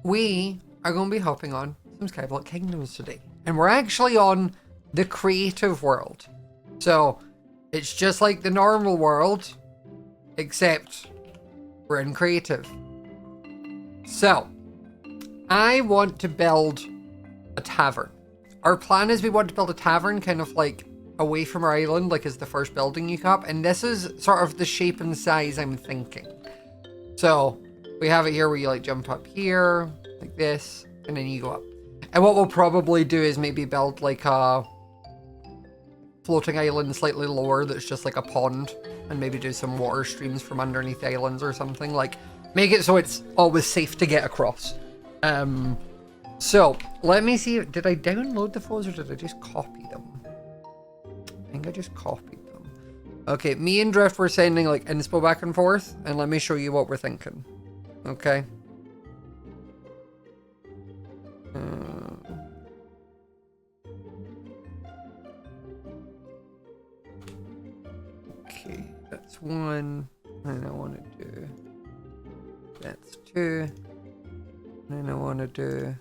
we are going to be hopping on some Skyblock Kingdoms today. And we're actually on the creative world. So it's just like the normal world, except we're in creative. So I want to build a tavern. Our plan is we want to build a tavern kind of like away from our island, like as the first building you up. And this is sort of the shape and size I'm thinking. So we have it here where you like jump up here like this, and then you go up. And what we'll probably do is maybe build like a floating island slightly lower that's just like a pond, and maybe do some water streams from underneath the islands or something. Like make it so it's always safe to get across. So let me see, did I download the photos or did I just copy them? I think I just copied them. Okay, me and Drift were sending like inspo back and forth, and let me show you what we're thinking. Okay. Okay, that's one, and I want to do, that's two, and then I want to do,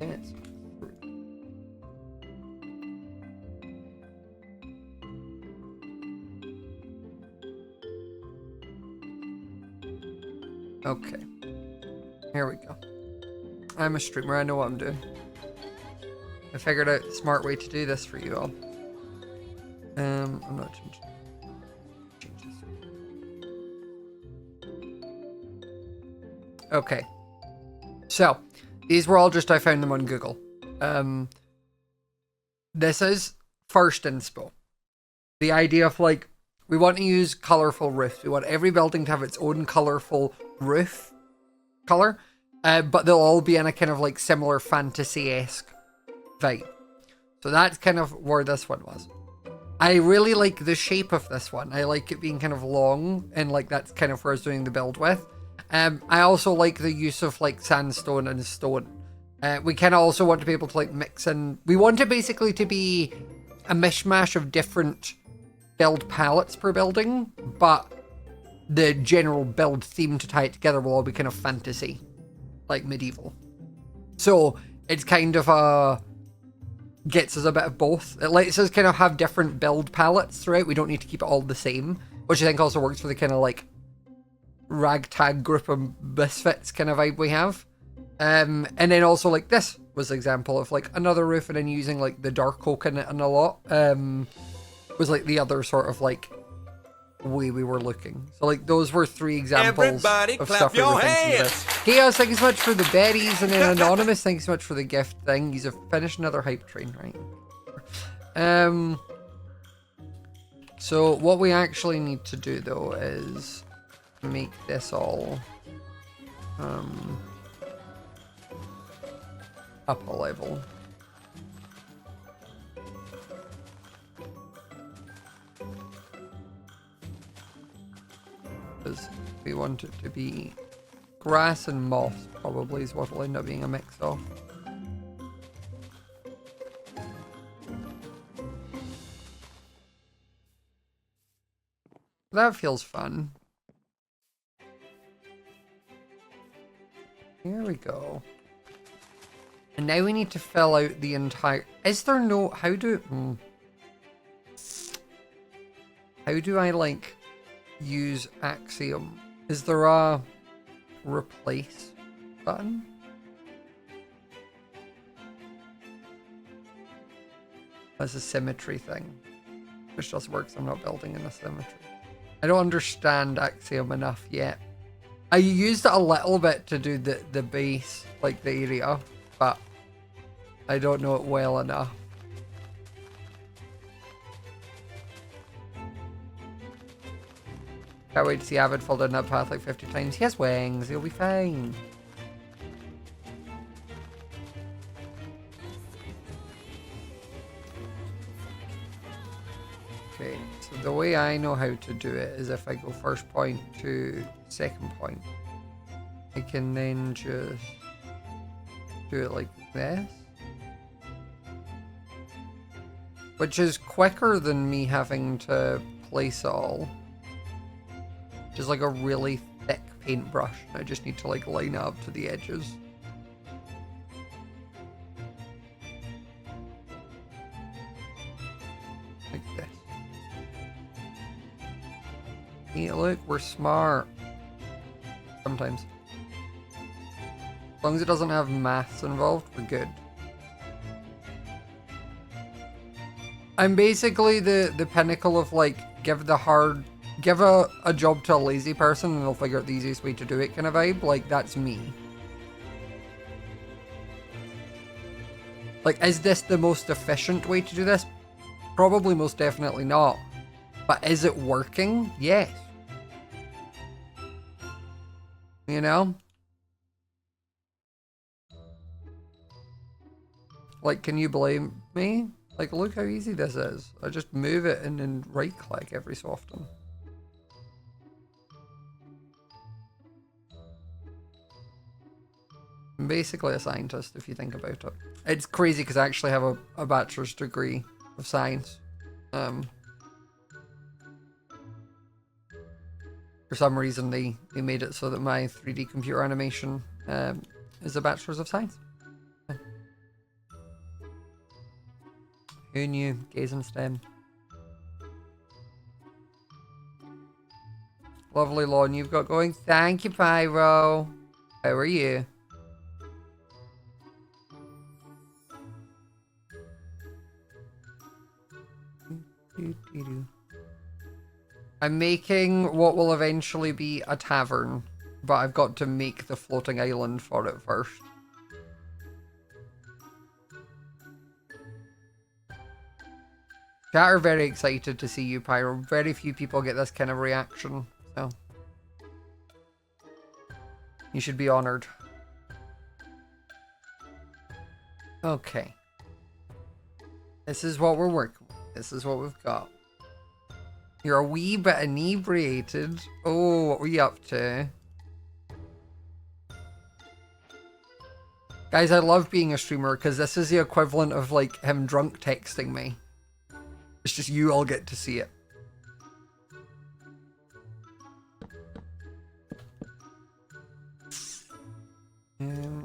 that's three. Okay, here we go. I'm a streamer, I know what I'm doing. I figured out a smart way to do this for you all. I'm not changing. Okay. So, these were all just, I found them on Google. This is first inspo. The idea of like, we want to use colorful roofs. We want every building to have its own colorful roof color. But they'll all be in a kind of like similar fantasy-esque vibe. So that's kind of where this one was. I really like the shape of this one. I like it being kind of long, and like that's kind of where I was doing the build with. I also like the use of like sandstone and stone. We kind of also want to be able to like mix in. We want it basically to be a mishmash of different build palettes per building, but the general build theme to tie it together will all be kind of fantasy. Like medieval. So it's kind of gets us a bit of both. It lets us kind of have different build palettes throughout. We don't need to keep it all the same, which I think also works for the kind of like ragtag group of misfits kind of vibe we have. And then also like this was an example of like another roof, and then using like the dark oak in it and a lot was like the other sort of like way we were looking. So like those were three examples of stuff we were thinking about. Chaos, thank you so much for the berries, and then Anonymous, thank you so much for the gift thing. He's finished another hype train, right? So what we actually need to do though is make this all up a level. Because we want it to be grass and moss, probably is what will end up being a mix of. That feels fun. Here we go. And now we need to fill out the entire... Is there no... How do I, like, use Axiom? Is there a replace button? That's a symmetry thing, which just works. I'm not building in a symmetry. I don't understand Axiom enough yet. I used it a little bit to do the base, like the area, but I don't know it well enough. Can't wait to see Avid fall down that path like 50 times. He has wings, he'll be fine. Okay, so the way I know how to do it is if I go first point to second point, I can then just do it like this. Which is quicker than me having to place all. Which is like a really thick paintbrush. I just need to like line it up to the edges. Like this. Hey, look, we're smart. Sometimes. As long as it doesn't have maths involved, we're good. I'm basically the pinnacle of like, give a job to a lazy person and they'll figure out the easiest way to do it kind of vibe. Like, that's me. Like, is this the most efficient way to do this? Probably most definitely not. But is it working? Yes. You know? Like, can you blame me? Like, look how easy this is. I just move it and then right click every so often. I'm basically a scientist if you think about it. It's crazy because I actually have a bachelor's degree of science. For some reason they made it so that my 3D computer animation is a bachelor's of science. Who knew? Gaze in STEM. Lovely lawn you've got going. Thank you, Pyro. How are you? I'm making what will eventually be a tavern, but I've got to make the floating island for it first. Chat are very excited to see you, Pyro. Very few people get this kind of reaction, so you should be honored. Okay. This is what we're working with. This is what we've got. You're a wee bit inebriated. Oh, what were you up to? Guys, I love being a streamer because this is the equivalent of like him drunk texting me. It's just you all get to see it.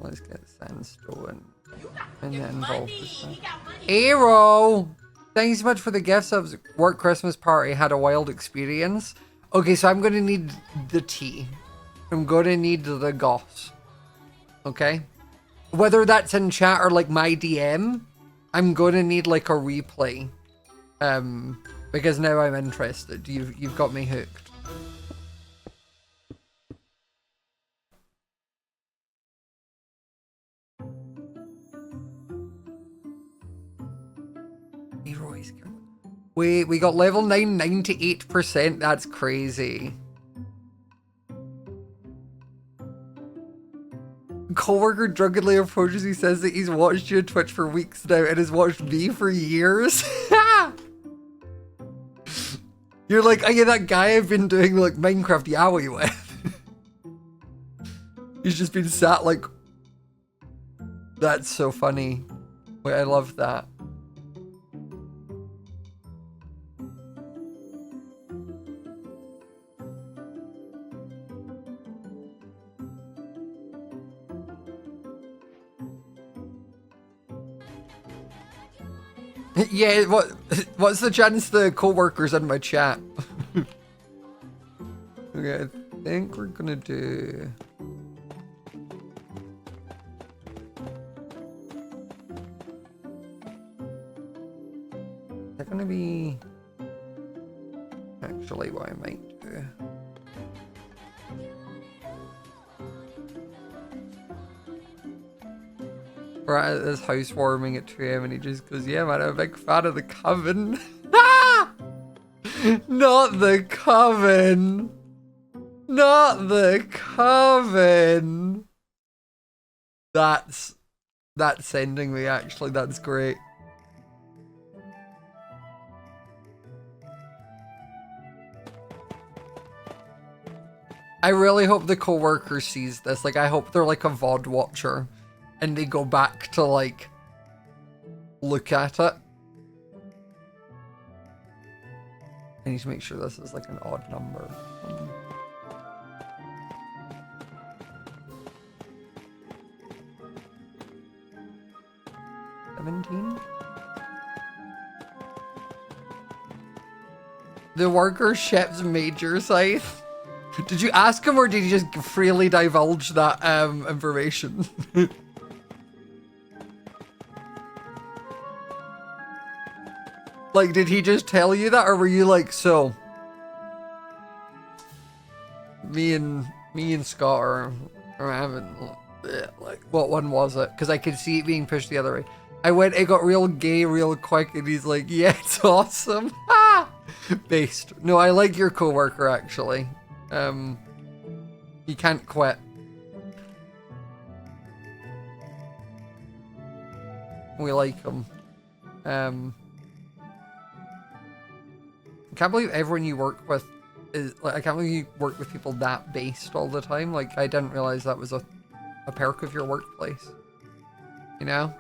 Let's get sandstone and then involve this thing. Aero! Thanks so much for the gift subs. Work Christmas party had a wild experience. Okay, so I'm gonna need the tea. I'm gonna need the goss. Okay? Whether that's in chat or like my DM, I'm gonna need like a replay. Because now I'm interested. You've got me hooked. Wait, we got level 9, 98%. That's crazy. Coworker drunkenly approaches. He says that he's watched you on Twitch for weeks now and has watched me for years. You're like, oh yeah, that guy I've been doing like Minecraft Yaoi with. He's just been sat like... That's so funny. Wait, I love that. Yeah, what's the chance the co-worker's in my chat? Okay, I think we're gonna do... They're gonna be... Actually, what I might do... We're at this housewarming at 2 AM and he just goes, yeah man, I'm a big fan of the Coven. Not the Coven! Not the Coven! That's sending me actually, that's great. I really hope the co-worker sees this, like I hope they're like a VOD watcher. And they go back to, like, look at it. I need to make sure this is, like, an odd number. 17? The worker ships Major scythe. Did you ask him or did you just freely divulge that information? Like, did he just tell you that or were you like, so me and Scott are having, like, what one was it? Because I could see it being pushed the other way. It got real gay real quick and he's like, yeah, it's awesome. Based. No, I like your coworker actually. You can't quit. We like him. I can't believe everyone you work with is like, I can't believe you work with people that based all the time. Like, I didn't realize that was a perk of your workplace. You know?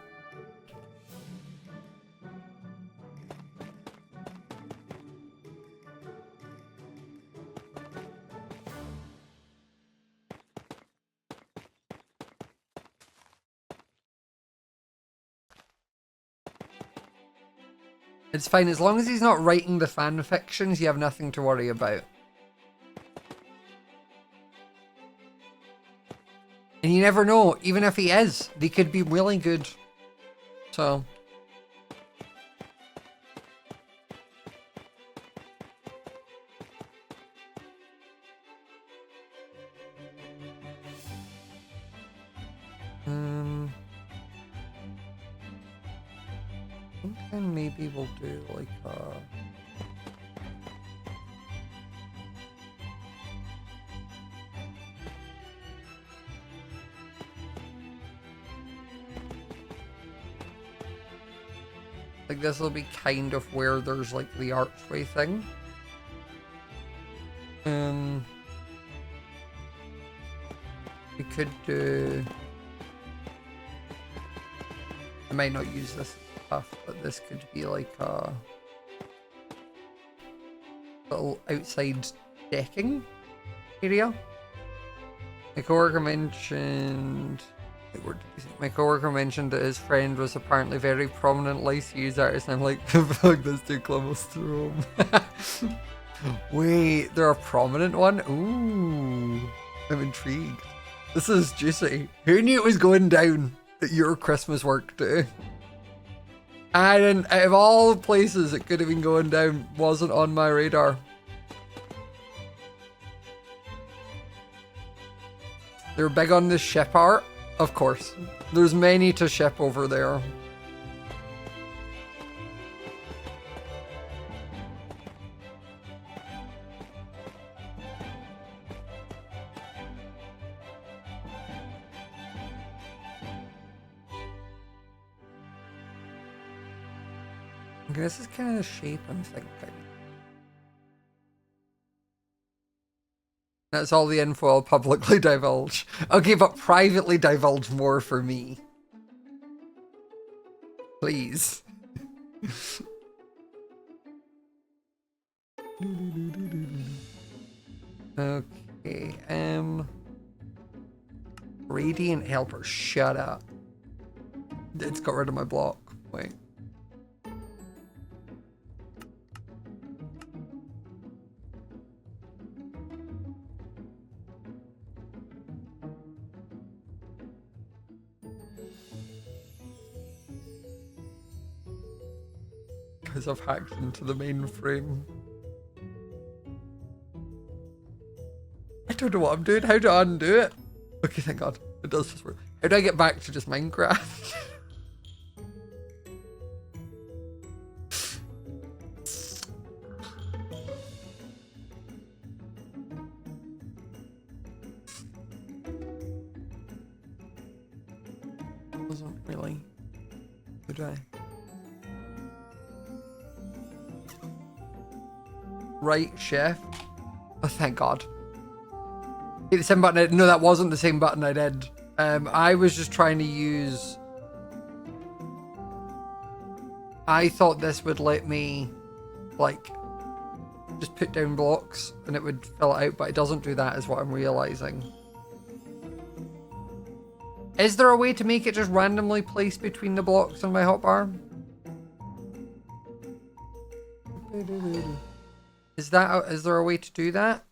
It's fine, as long as he's not writing the fan fictions, you have nothing to worry about. And you never know, even if he is, they could be really good. So. I think then maybe we'll do like this will be kind of where there's like the archway thing. We could do, I might not use this stuff, but this could be like a little outside decking area. My coworker mentioned that his friend was apparently very prominent licensed artist, and I'm like, fuck, that's too close to Rome. Wait, they're a prominent one? Ooh, I'm intrigued. This is juicy. Who knew it was going down at your Christmas work day? And out of all places it could have been going down, wasn't on my radar. They're big on the ship art, of course. There's many to ship over there. Okay, this is kind of the shape I'm thinking. That's all the info I'll publicly divulge. Okay, but privately divulge more for me. Please. Okay, Radiant Helper, shut up. It's got rid of my block. Wait. Because I've hacked into the mainframe. I don't know what I'm doing. How do I undo it? Okay, thank God. It does just work. How do I get back to just Minecraft? Wasn't really. Who do I? Right shift. Oh, thank God. Hit the same button. No, that wasn't the same button I did. I was just trying to use. I thought this would let me, like, just put down blocks and it would fill it out, but it doesn't do that, is what I'm realizing. Is there a way to make it just randomly placed between the blocks on my hotbar? Is there a way to do that?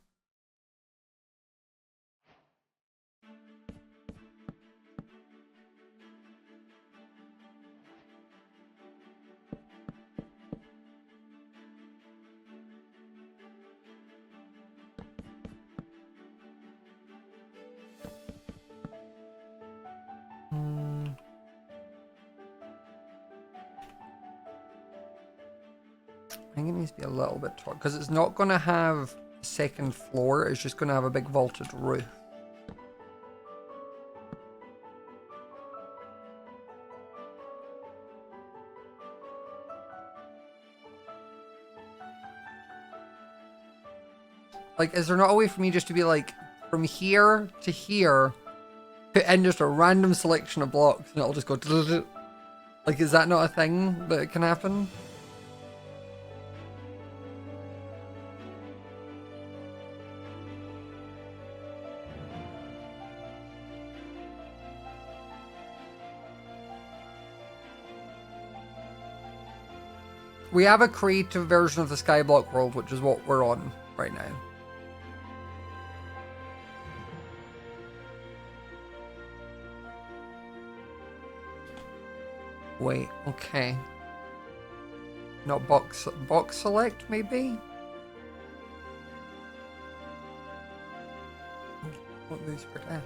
I think it needs to be a little bit taller because it's not going to have a second floor. It's just going to have a big vaulted roof. Like, is there not a way for me just to be like, from here to here, put in just a random selection of blocks and it'll just go... Like, is that not a thing that can happen? We have a creative version of the Skyblock world, which is what we're on right now. Wait, okay. Not box select, maybe? What moves for that?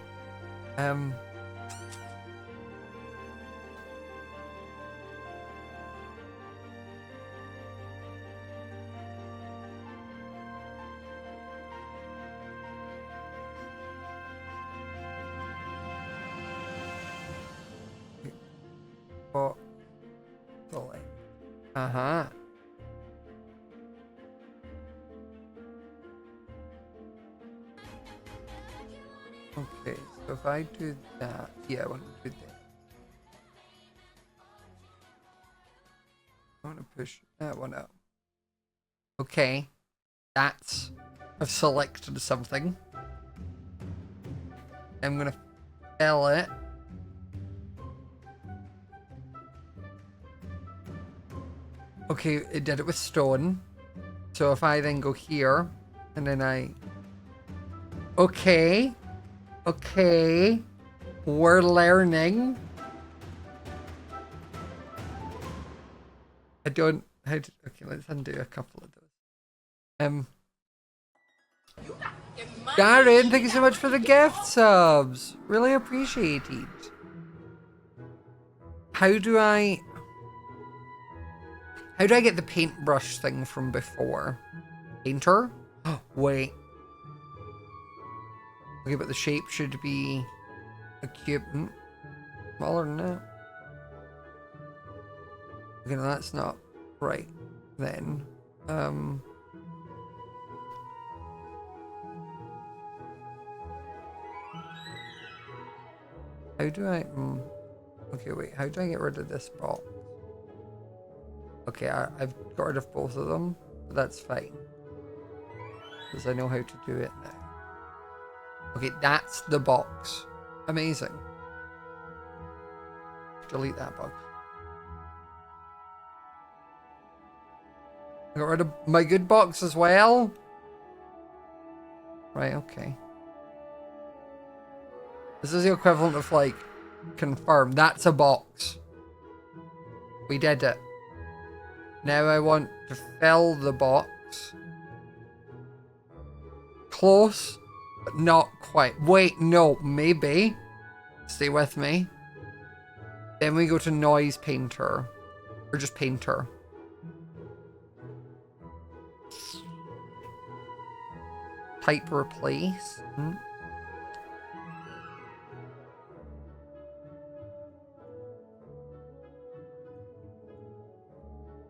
What? Select. Uh-huh. Okay, so if I do that, yeah, I want to do that. I want to push that one up. Okay, that's... I've selected something. I'm gonna fill it. Okay, it did it with stone. So if I then go here, and then I... Okay. Okay. We're learning. I don't... How to, okay, let's undo a couple of those. Darren, thank you so much for the gift subs. Really appreciated. How do I get the paintbrush thing from before? Painter? Oh, wait. Okay, but the shape should be a cube. Smaller than that. Okay, no, that's not right then. How do I... Okay, wait. How do I get rid of this box? Okay, I've got rid of both of them, but that's fine. Because I know how to do it now. Okay, that's the box. Amazing. Delete that box. I got rid of my good box as well. Right, okay. This is the equivalent of, like, confirm. That's a box. We did it. Now I want to fill the box. Close, but not quite. Wait, no, maybe. Stay with me. Then we go to noise painter. Or just painter. Type replace.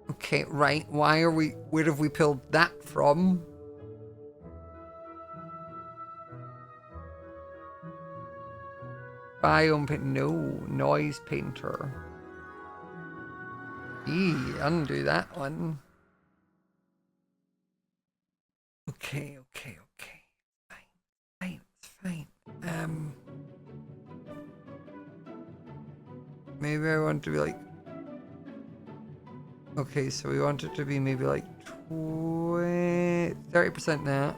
Okay, right. Where have we pulled that from? Biome paint, no, noise painter. Undo that one. Okay. Fine. It's fine. maybe I want to be like... Okay, so we want it to be maybe like 30% that.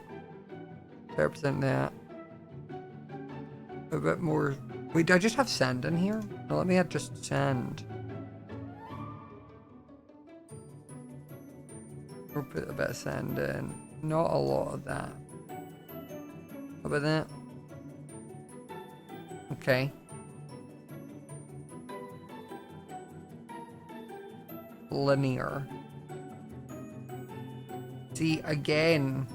30% that. A bit more... Wait, do I just have sand in here? No, let me add just sand. We'll put a bit of sand in. Not a lot of that. How about that? Okay. Linear. See, again.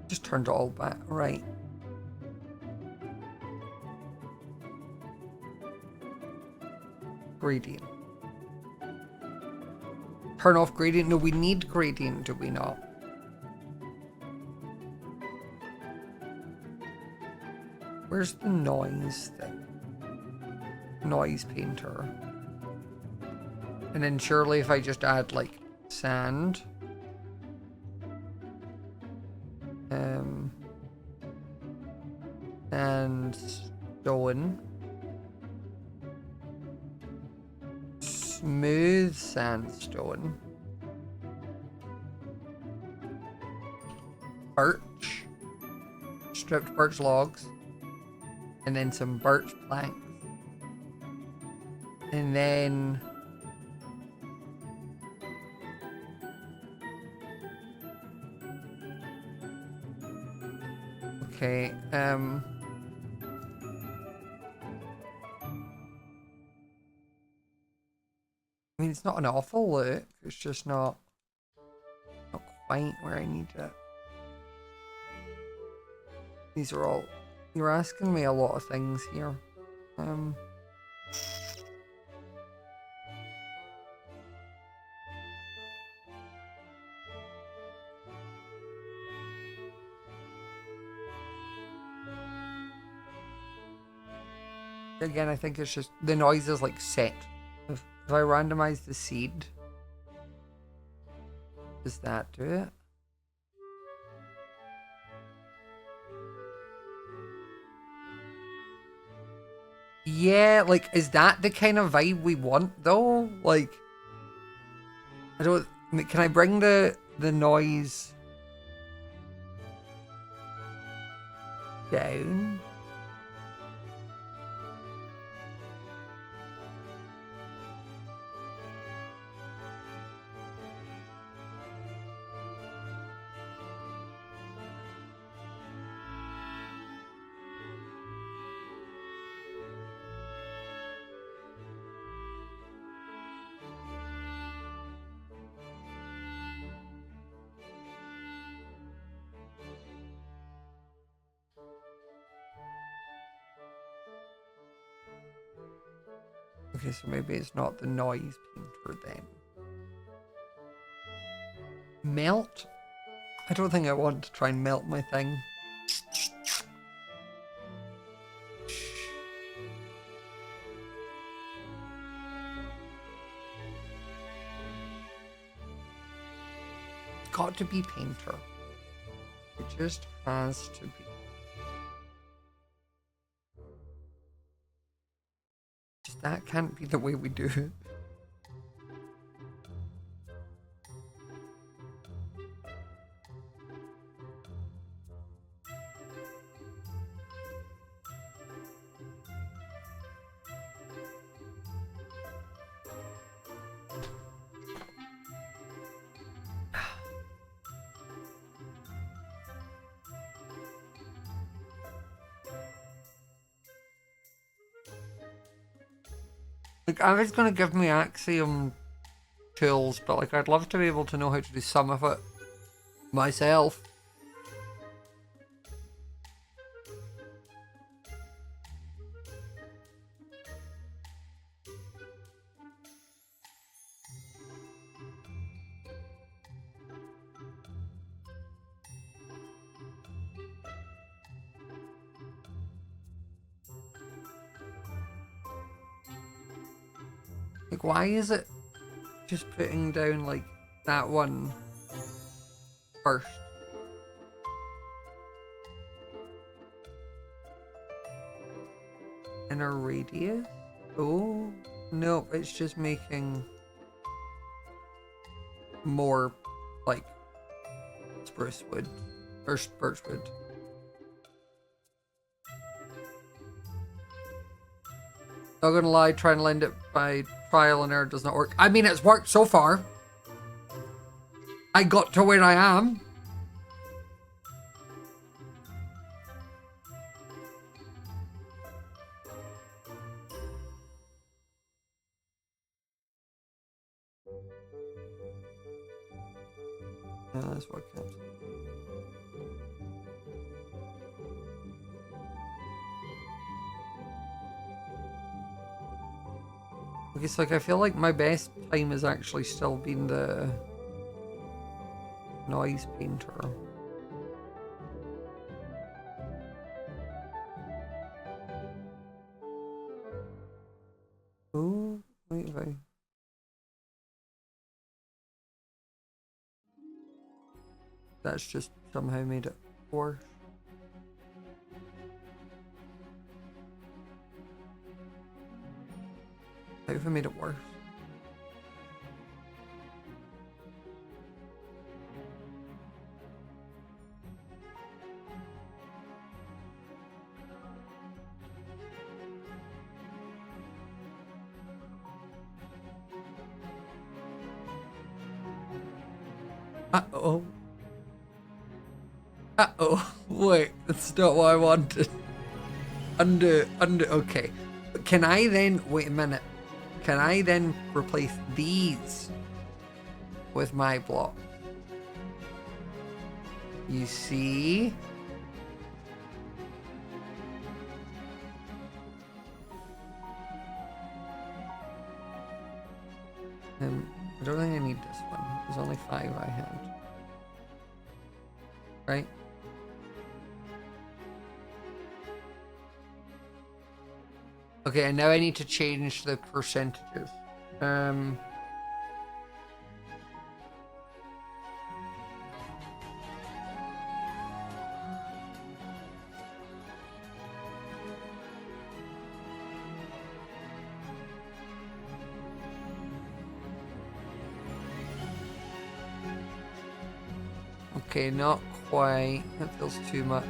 Just turned it all back, right. Gradient. Turn off gradient. No, we need gradient, do we not? Where's the noise thing? Noise painter. And then surely if I just add like sand. And stone. Smooth sandstone. Birch. Stripped birch logs. And then some birch planks. And then... Okay, I mean, it's not an awful look, it's just not quite where I need it. These are all... You're asking me a lot of things here. Again, I think it's just... The noise is like set. If I randomize the seed, does that do it? Yeah, like, is that the kind of vibe we want though? Like, I don't... Can I bring the noise down? Okay, so maybe it's not the noise painter then. Melt? I don't think I want to try and melt my thing. It's got to be painter. It just has to be. That can't be the way we do it. Like, I was gonna give me Axiom tools, but like, I'd love to be able to know how to do some of it myself. Like, why is it just putting down, like, that one first? Inner radius? Oh, no, it's just making more, like, spruce wood, or birch wood. Not gonna lie, trying to land it by trial and error does not work. I mean, it's worked so far. I got to where I am. Yeah, that's what counts. Okay, so like I feel like my best time has actually still been the noise painter. Oh, wait, wait. That's just somehow made it worse. How have I made it worse? Uh-oh. Uh-oh. Wait, that's not what I wanted. Undo, okay. Can I then, wait a minute. Can I then replace these with my block? You see? I don't think I need this one. There's only 5 I had. Right? Okay, and now I need to change the percentages. Okay, not quite. That feels too much.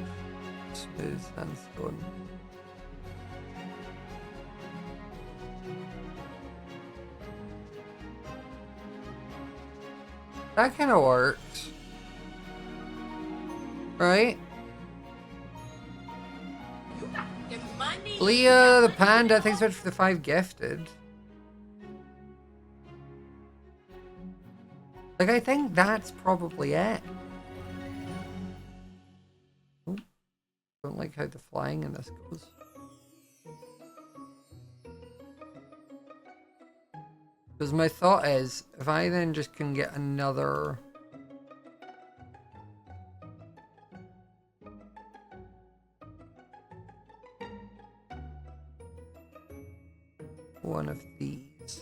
Smooth sandstone. That kind of works. Right? Leah the panda, thanks so much for the 5 gifted. Like, I think that's probably it. Oh, don't like how the flying in this goes. Because my thought is, if I then just can get another... one of these,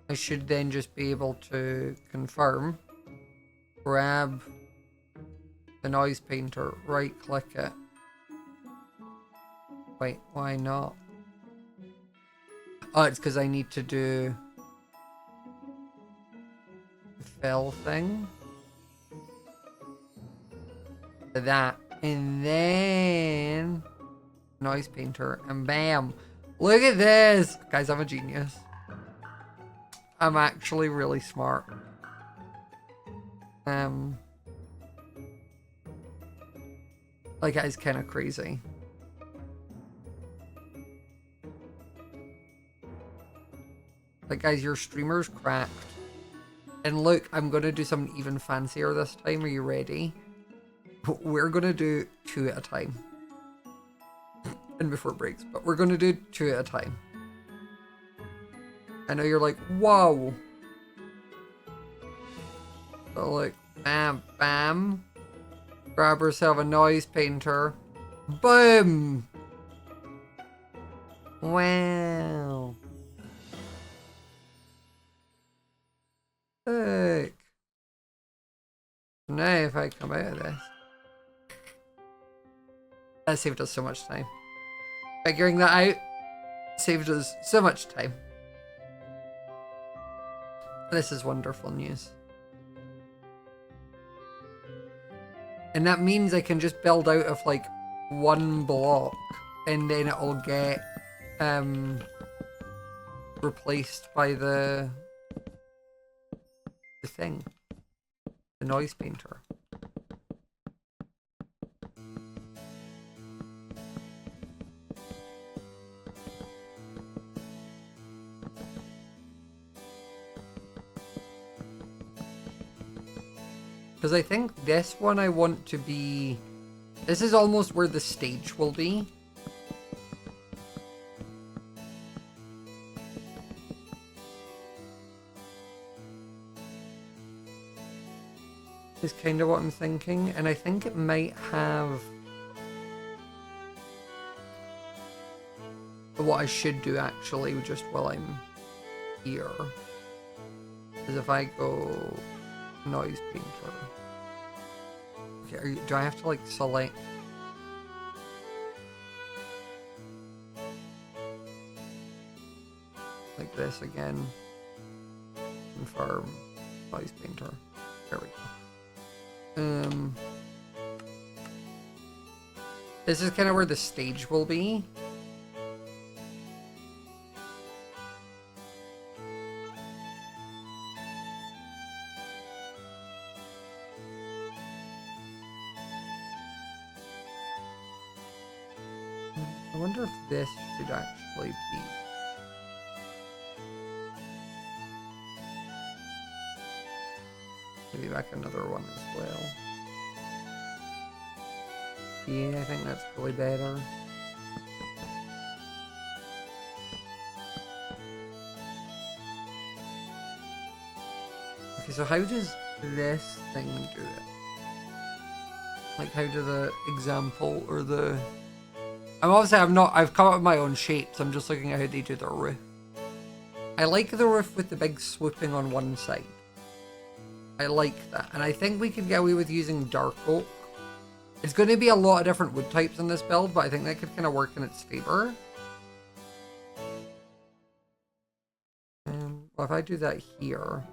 I should then just be able to confirm, grab the noise painter, right click it. Wait, why not? Oh, it's because I need to do the fill thing. That. And then noise painter. And bam. Look at this. Guys, I'm a genius. I'm actually really smart. Like, that is kind of crazy. Like, guys, your streamer's cracked. And look, I'm going to do something even fancier this time. Are you ready? We're going to do 2 at a time. And before it breaks. But we're going to do 2 at a time. I know you're like, whoa. So, like, bam, bam. Grab herself a noise painter. Boom. Wow. Look. Now if I come out of this. That saved us so much time. Figuring that out saved us so much time. This is wonderful news. And that means I can just build out of like one block and then it'll get replaced by the thing. The noise painter. Because I think this one I want to be... This is almost where the stage will be. Is kind of what I'm thinking. And I think it might have... What I should do actually, just while I'm here, is if I go... Noise painter. Okay, do I have to like select? Like this again. Confirm noise painter. There we go. This is kind of where the stage will be. I wonder if this should actually be... Maybe back another one as well. Yeah, I think that's probably better. Okay, so how does this thing do it? Like how do the example or the... I've come up with my own shapes. I'm just looking at how they do their roof. I like the roof with the big swooping on one side. I like that. And I think we could get away with using dark oak. It's going to be a lot of different wood types in this build, but I think that could kind of work in its favor. Well, if I do that here,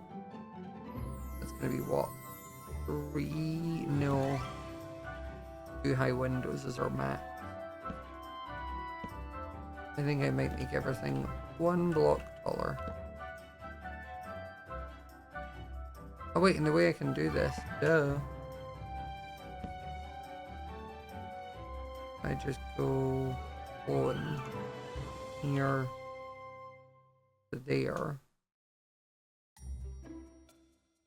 that's going to be what? 3? No. 2 high windows is our max. I think I might make everything 1 block taller. Oh wait, and the way I can do this, duh. I just go on here to there.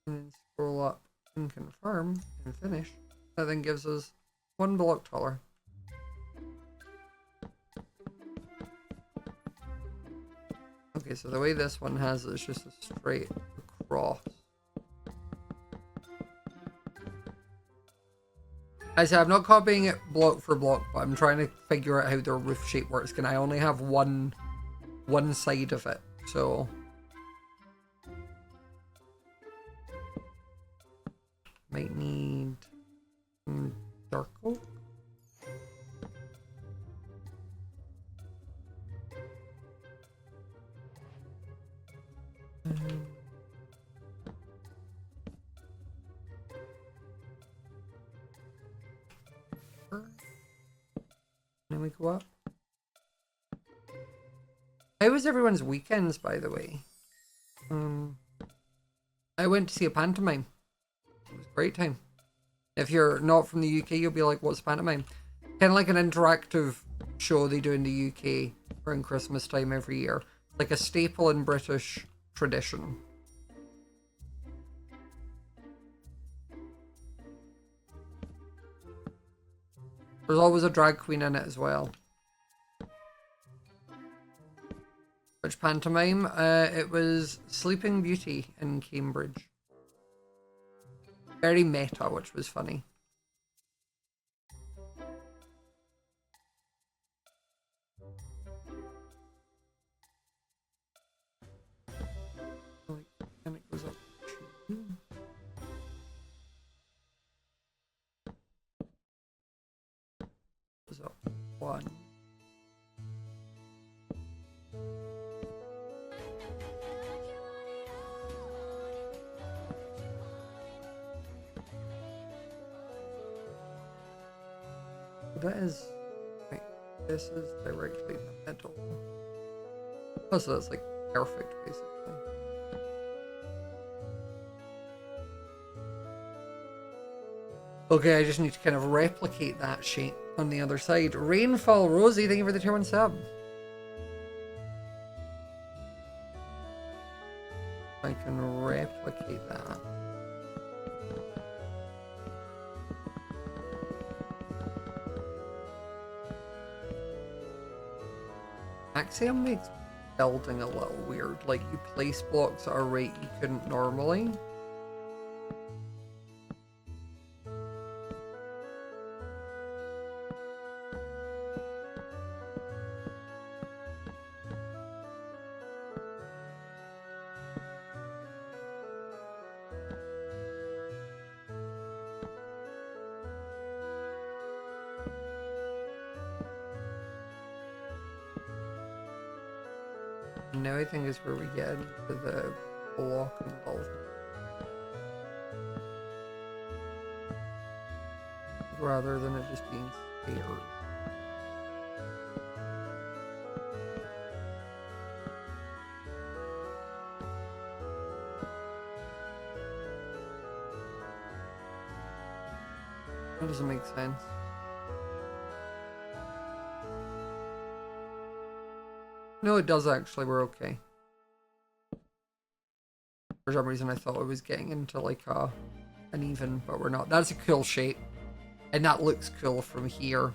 And then scroll up and confirm and finish. That then gives us 1 block taller. Okay, so the way this one has it is just a straight across. I said I'm not copying it block for block, but I'm trying to figure out how their roof shape works. Can I only have one side of it? So might need dark oak. Then we go up. How was everyone's weekends, by the way? I went to see a pantomime. It was a great time. If you're not from the UK, you'll be like, what's pantomime? Kind of like an interactive show they do in the UK around Christmas time every year. Like a staple in British tradition. There's always a drag queen in it as well. Which pantomime? It was Sleeping Beauty in Cambridge. Very meta, which was funny. And it goes up. that is... Right, this is directly in the middle. Oh, so that's like perfect, basically. Okay, I just need to kind of replicate that shape on the other side. Rainfall Rosie, thank you for the tier 1 sub. I can replicate that. Axiom makes building a little weird. Like, you place blocks at a rate you couldn't normally. Now I think is where we get into the block involvement. Rather than it just being stairs. That doesn't make sense. No, it does actually. We're okay. For some reason, I thought I was getting into like an even, but we're not. That's a cool shape, and that looks cool from here.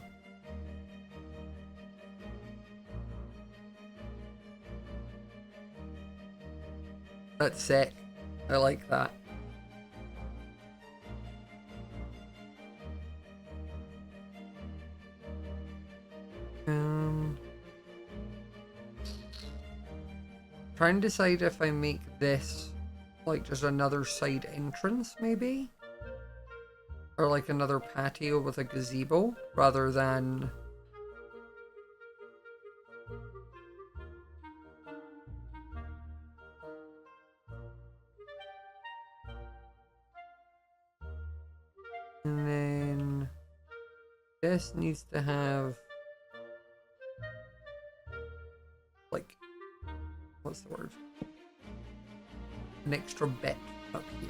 That's sick. I like that. Trying to decide if I make this like just another side entrance, maybe? Or like another patio with a gazebo, rather than... And then... this needs to have... like... what's the word? An extra bit up here.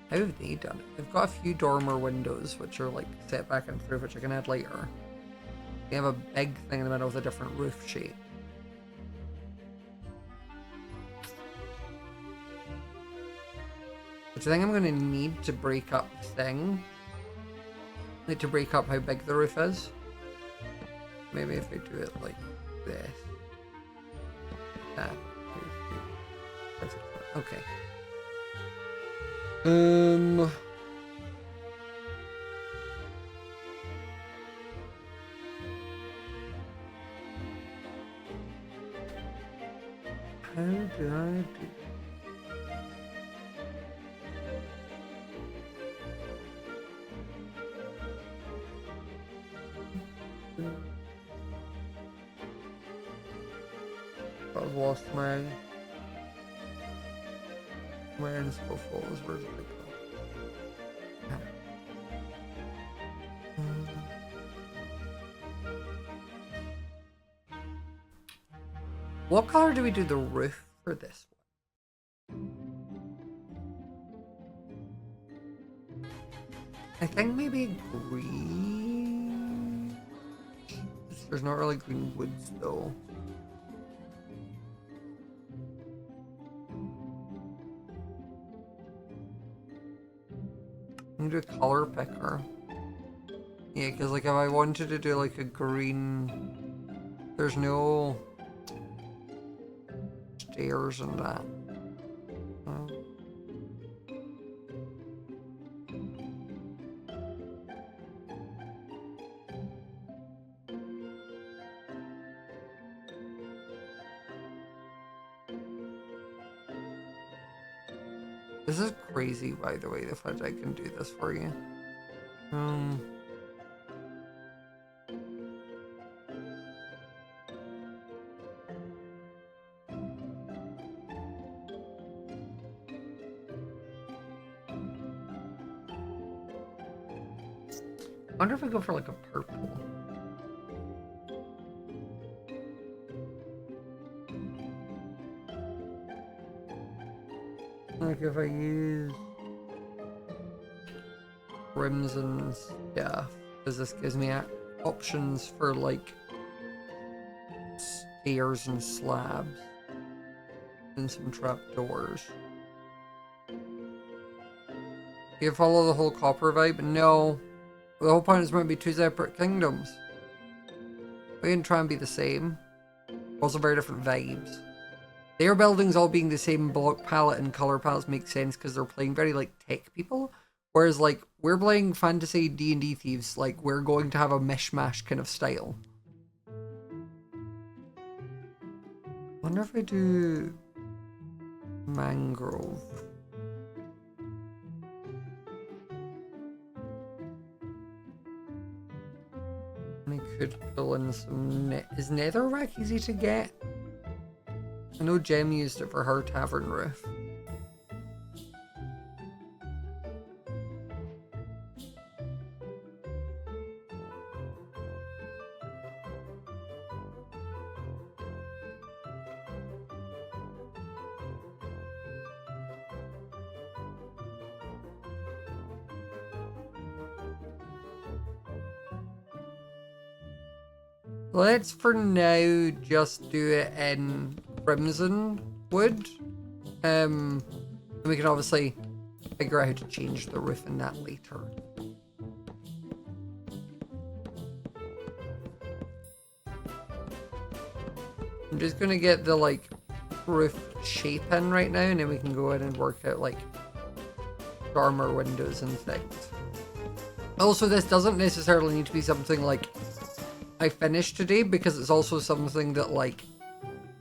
How have they done it? They've got a few dormer windows which are like set back and through, which I can add later. They have a big thing in the middle with a different roof shape. Which I think I'm going to need to break up the thing. Need to break up how big the roof is. Maybe if I do it like this. That. Okay. How do I do? I've lost my inspo folders. Where did they go? What color do we do the roof for this one? I think maybe green. There's not really green woods though. I'm gonna do a color picker. Yeah, because like if I wanted to do like a green, there's no stairs and that. Oh. This is crazy, by the way, the fact I can do this for you. wonder if we go for like a purple. Like if I use rims and stuff, because this gives me options for like stairs and slabs and some trapdoors. Do you follow the whole copper vibe? No. The whole point is meant to be two separate kingdoms. We can try and be the same. Also very different vibes. Their buildings all being the same block palette and color palettes make sense because they're playing very like tech people. Whereas like we're playing fantasy D&D thieves, like we're going to have a mishmash kind of style. Wonder if I do mangrove. I could pull in some is netherrack easy to get? I know Jem used it for her tavern roof. Let's for now just do it in crimson wood. And we can obviously figure out how to change the roof in that later. I'm just gonna get the like roof shape in right now, and then we can go in and work out like dormer windows and things. Also, this doesn't necessarily need to be something like I finished today, because it's also something that like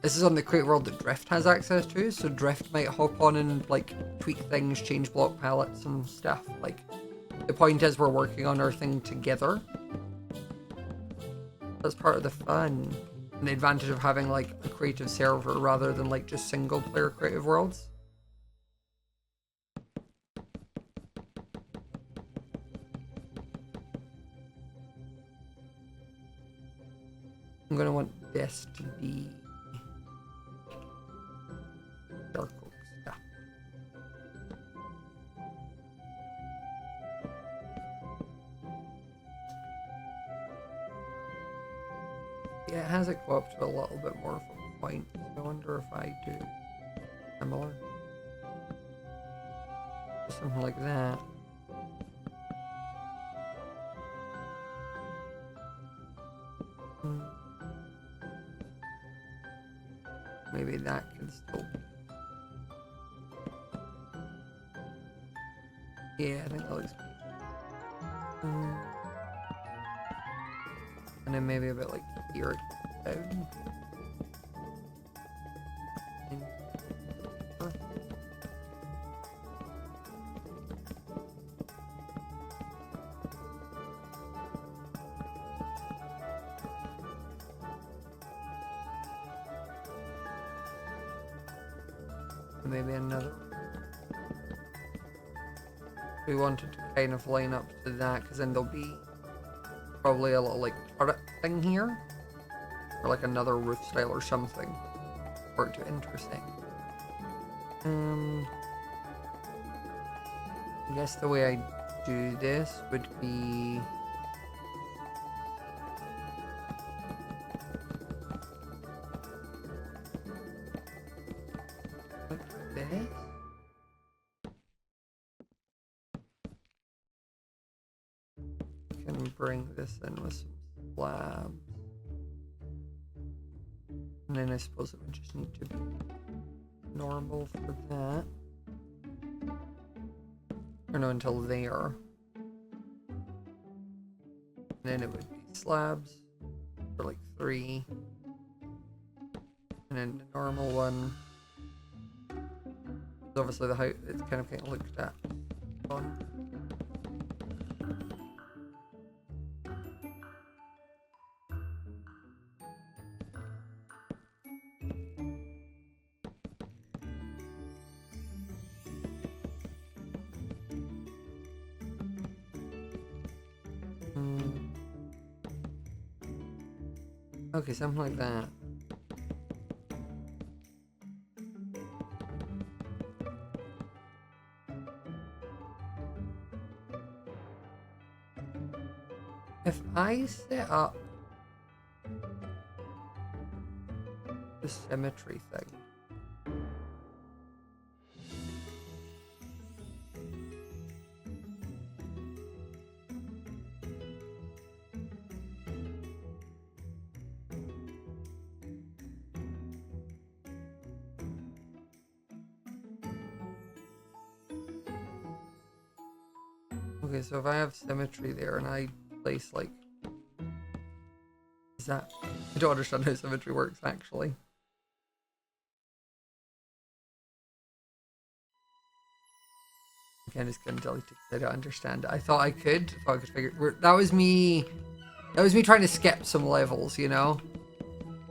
this is on the create world that Drift has access to, so Drift might hop on and like tweak things, change block palettes and stuff. Like the point is we're working on our thing together. That's part of the fun and the advantage of having like a creative server rather than like just single player creative worlds. I'm gonna want this to be dark oak stuff. Yeah, it has it go up to a little bit more of a point. I wonder if I do similar. Something like that. Maybe that can still... Yeah, I think that looks good. And then maybe a bit like here down. Maybe another. We wanted to kind of line up to that, because then there'll be probably a little like turret thing here, or like another roof style or something for it to intersect. I guess the way I do this would be bring this in with some slabs. And then I suppose it would just need to be normal for that. Or no, until there. And then it would be slabs for like 3. And then the normal one. Obviously the height, it's kind of getting looked at on. Okay, something like that. If I set up the symmetry thing. Okay, so if I have symmetry there and I place like... Is that... I don't understand how symmetry works actually. Okay, I'm just gonna delete it because I don't understand it. I thought I could figure... That was me trying to skip some levels, you know?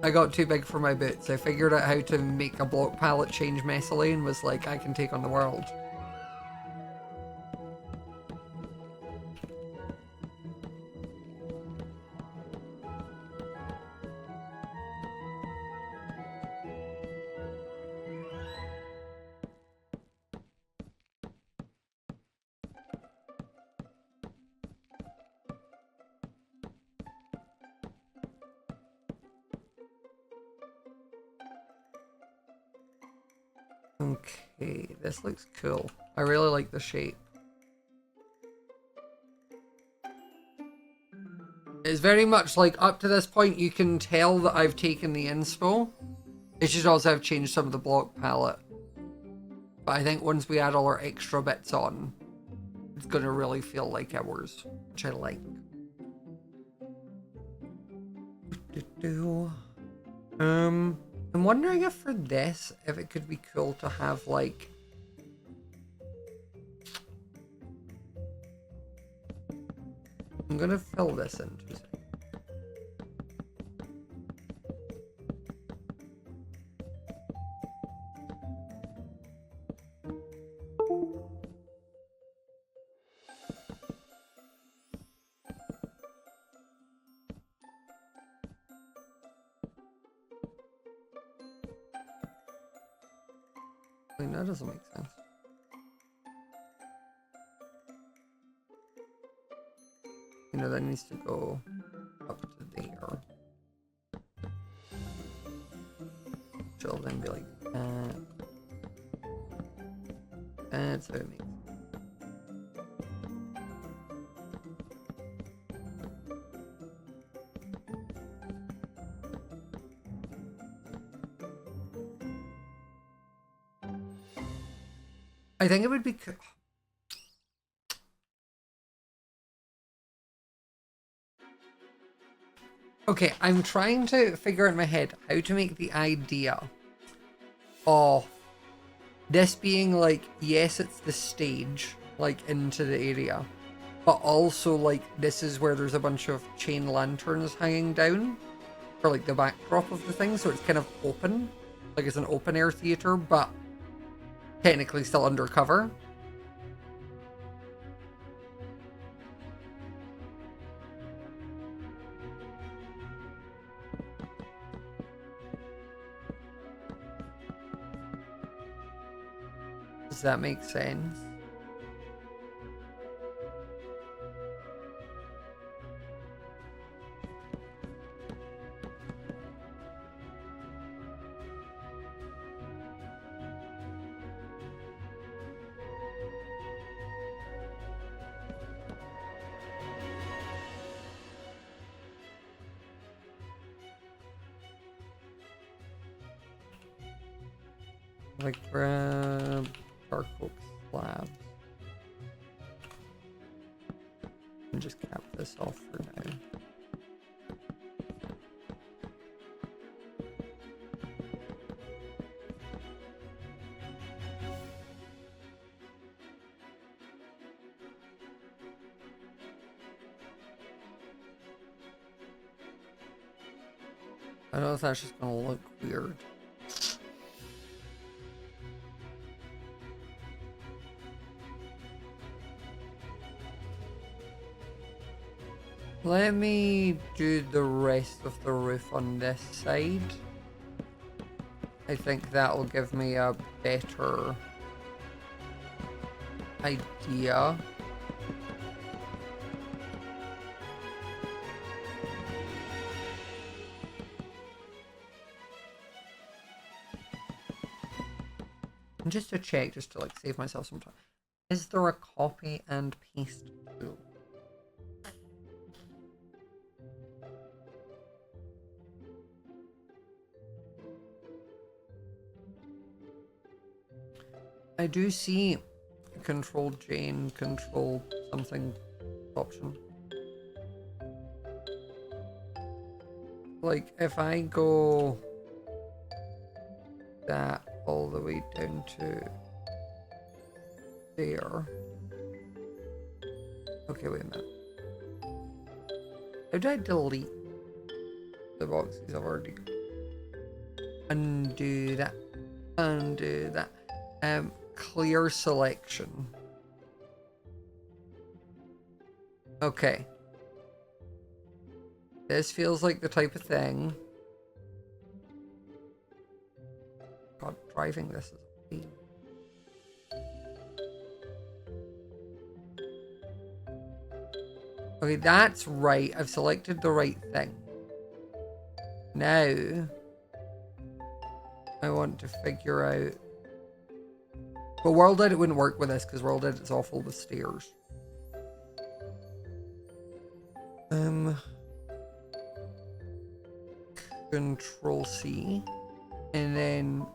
I got too big for my boots. I figured out how to make a block palette change messily and was like, I can take on the world. Okay, this looks cool. I really like the shape. It's very much like, up to this point, you can tell that I've taken the inspo. It's just also I've changed some of the block palette. But I think once we add all our extra bits on, it's going to really feel like ours, which I like. I'm wondering if for this, if it could be cool to have like... I'm gonna fill this in. That doesn't make sense. You know, that needs to go up to there. She'll then be like that. That's how it makes sense. I think it would be cool. Okay, I'm trying to figure out in my head how to make the idea of this being like, yes, it's the stage, like into the area, but also like this is where there's a bunch of chain lanterns hanging down for like the backdrop of the thing, so it's kind of open, like it's an open air theater, but technically still undercover. Does that make sense? Like grab charcoal slabs and just cap this off for now. I don't know if that's just gonna look weird. Let me do the rest of the roof on this side. I think that'll give me a better idea. And just to check, just to like save myself some time, is there a copy and paste tool? I do see Control J and Control something option. Like if I go that all the way down to there. Okay, wait a minute. How do I delete the boxes I've already got? Undo that. Undo that. Clear selection. Okay. This feels like the type of thing. God, driving this is a pain. Okay, that's right. I've selected the right thing. Now, I want to figure out. But World Edit wouldn't work with this because World Edit's awful with stairs. Control C, and then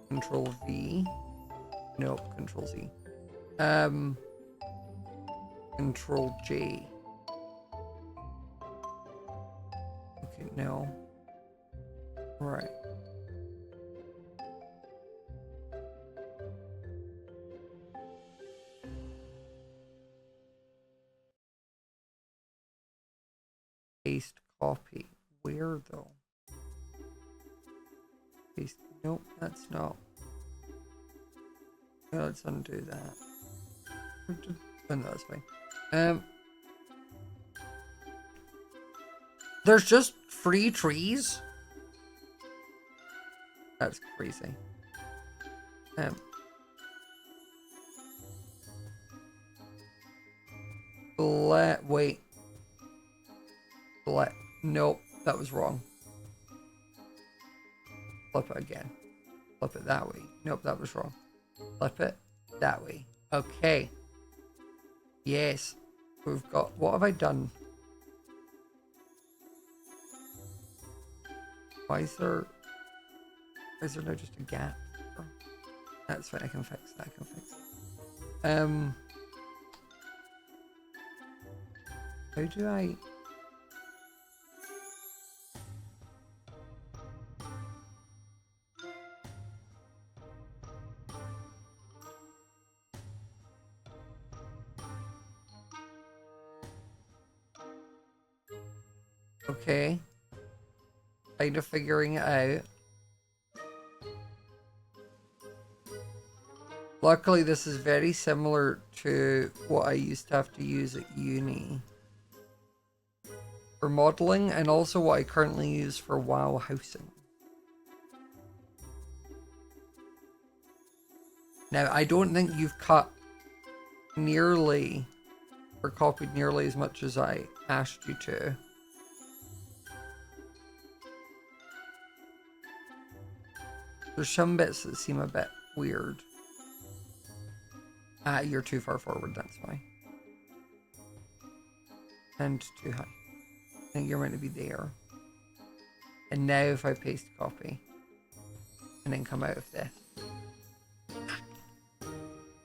Control V. Nope, Control Z. Control J. Okay, no. Right. Paste copy. Where though? Paste. Nope, that's not. Yeah, let's undo that. And that's fine. There's just 3 trees. That's crazy. Wait. Nope, that was wrong. Flip it again. Flip it that way. Nope, that was wrong. Flip it that way. Okay. Yes. We've got... What have I done? Why is there... Is there now just a gap? That's fine, I can fix that. I can fix it. How do I... Okay. Kind of figuring it out. Luckily, this is very similar to what I used to have to use at uni for modeling, and also what I currently use for WoW housing. Now, I don't think you've cut nearly or copied nearly as much as I asked you to. There's some bits that seem a bit weird. You're too far forward, that's why. And too high. I think you're meant to be there. And now if I paste copy, and then come out of this.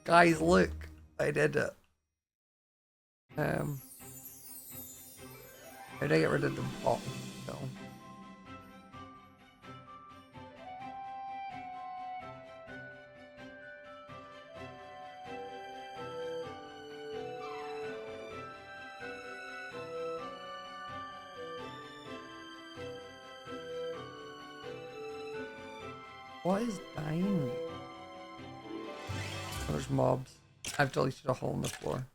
Guys, look! I did it. How do I get rid of the bottom though? What is dying? Oh, there's mobs. I've deleted a hole in the floor.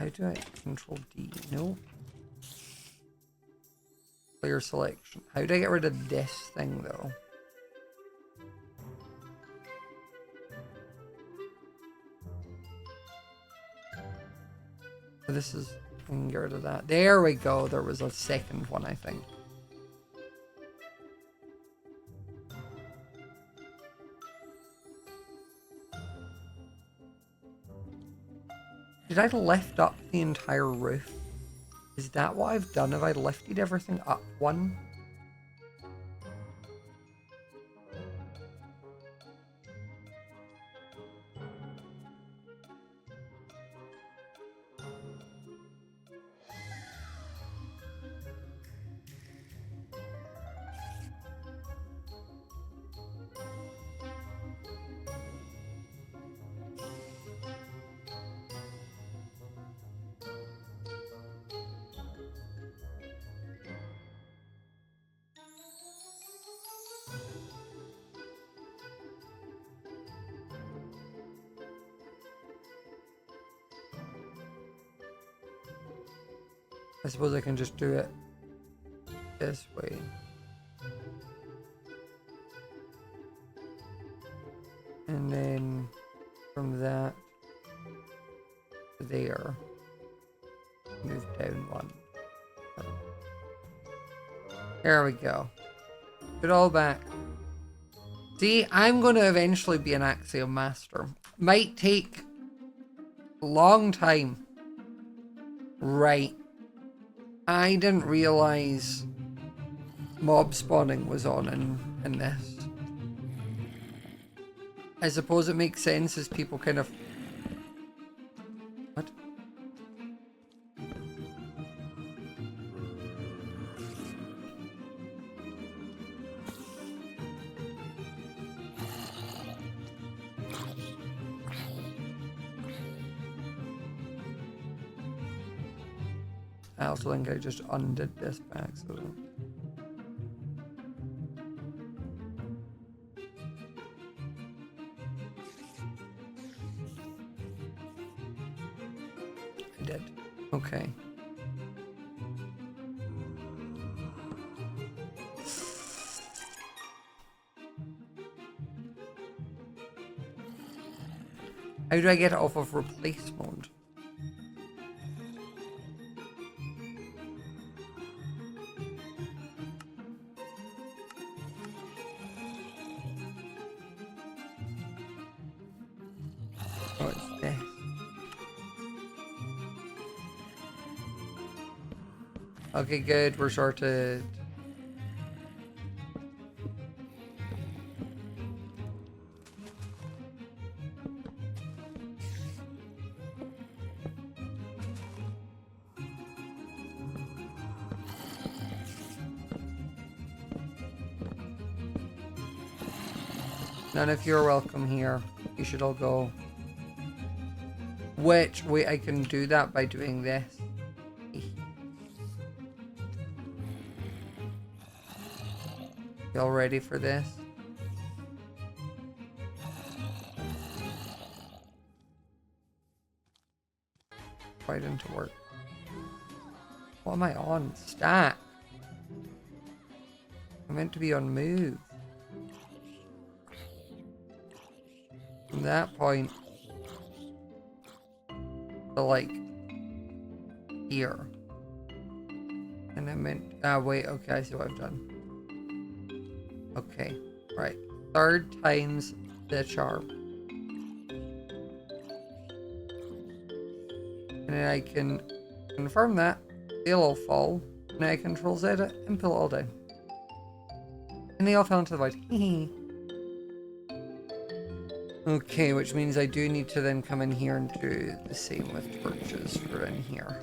How do I control D? No. Player selection. How do I get rid of this thing though? So this is, I can get rid of that. There we go. There was a second one, I think. Did I lift up the entire roof? Is that what I've done? Have I lifted everything up one? I suppose I can just do it this way. And then from that to there, move down one. There we go. Put it all back. See, I'm going to eventually be an Axiom master. Might take a long time. Right. I didn't realize mob spawning was on in this. I suppose it makes sense as people kind of... What? I also think I just undid this by accident. I did. Okay. How do I get it off of replace mode? Oh, it's this. Okay, good. We're sorted. None of you are welcome here. You should all go. Which, wait, I can do that by doing this. Y'all ready for this? Why didn't it work? What am I on? Stack. I'm meant to be on move. From that point to like here. And I meant, wait, okay, I see what I've done. Okay, right. Third time's the charm. And then I can confirm that. They'll all fall. And I control Z it and pull it all down. And they all fell into the void. Okay, which means I do need to then come in here and do the same with torches for in here.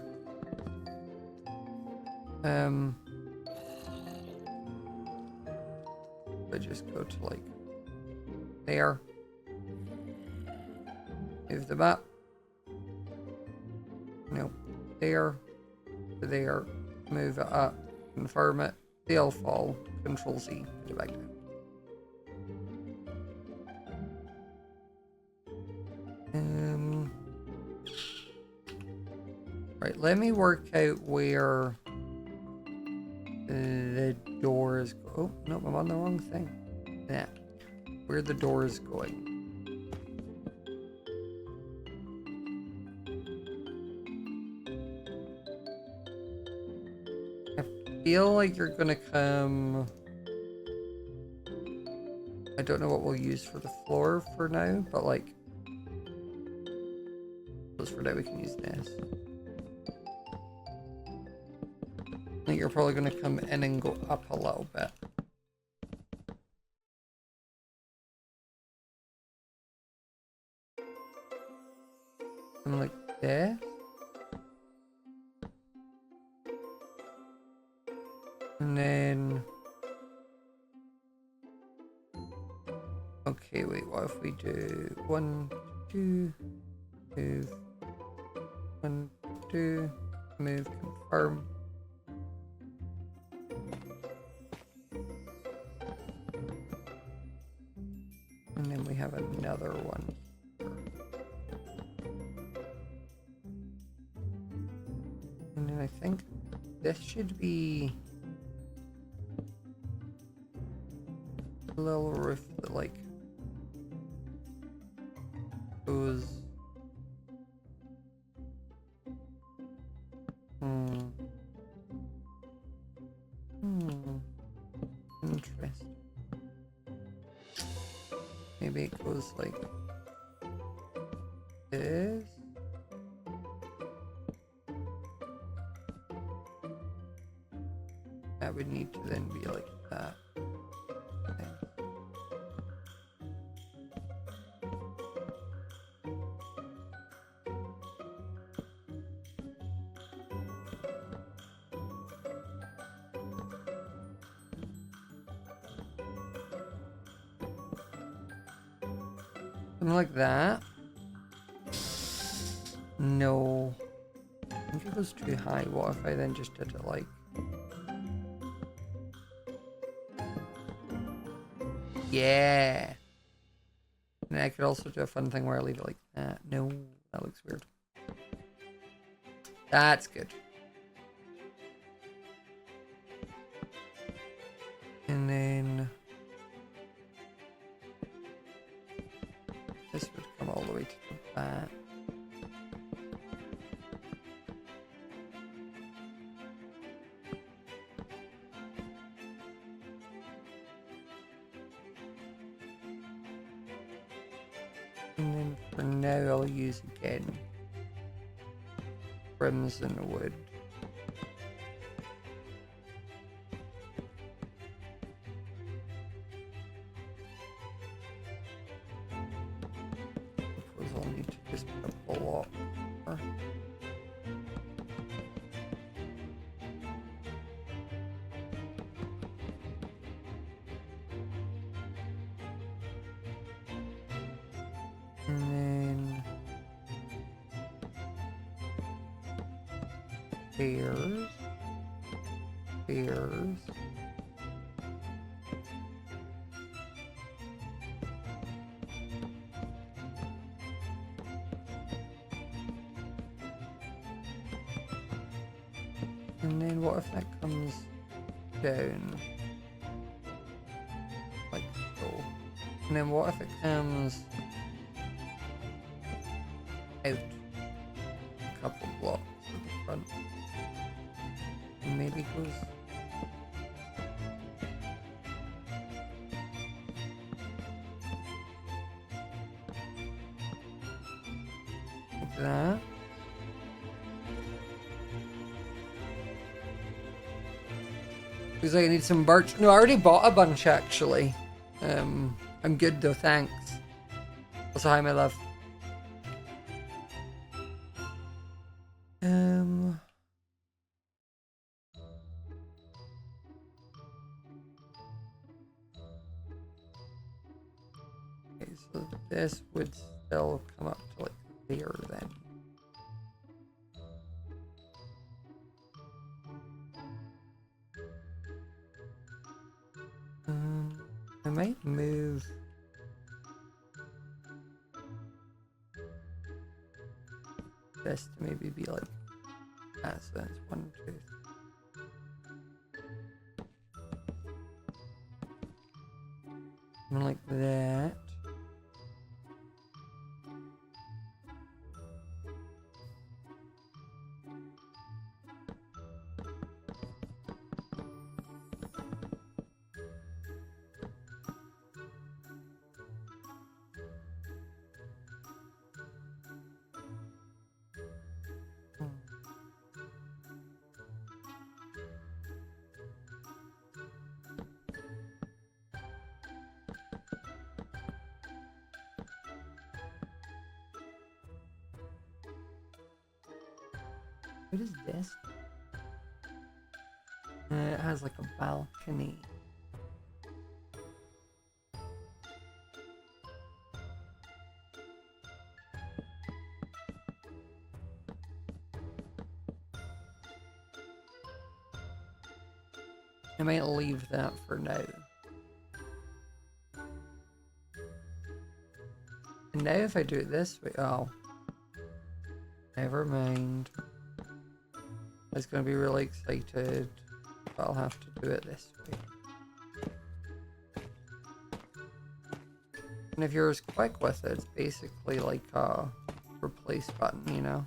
I just go to like there. Move them up. Nope. There. To there. Move it up. Confirm it. They'll fall. Control Z. Put it back down. Right, let me work out where the doors go. Oh, no, I'm on the wrong thing. Yeah, where the door is going. I feel like you're gonna come. I don't know what we'll use for the floor for now, but like, just for now we can use this. I think you're probably gonna come in and go up a little bit. Something like this. And then... Okay, wait, what if we do 1, 2, move, 1, 2, move, confirm. And then we have another one here. And then I think this should be a little roof that like goes. Interesting. Maybe it goes like this. That would need to then be like that. Something like that. No. I think it goes too high. What if I then just did it like... Yeah! And then I could also do a fun thing where I leave it like that. No, that looks weird. That's good. And then... this would come all the way to the back. And then for now I'll use again crimson wood. I'll need to just put a block more. And then pairs. And then what if that comes down like so? And then what if it comes out a couple blocks at the front? And maybe goes like that. Because I need some birch. No, I already bought a bunch actually. I'm good though, thanks. Also, hi my love. Okay, so this would still come up to like there then. I might move this to maybe be like So that's 1, 2, 3. Something like that. What is this? It has like a balcony. I might leave that for now. And now if I do it this way, oh. Never mind. I was going to be really excited, but I'll have to do it this way. And if you're as quick with it, it's basically like a replace button, you know?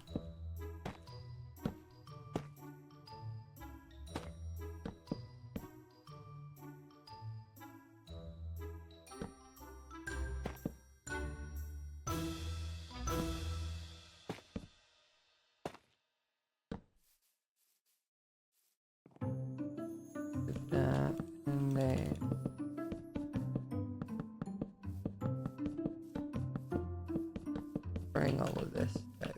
That, and then bring all of this down.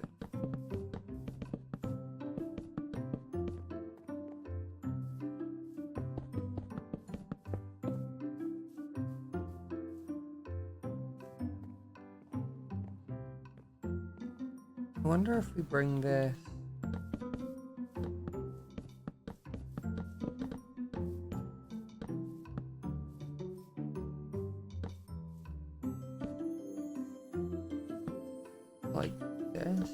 I wonder if we bring this. Like this.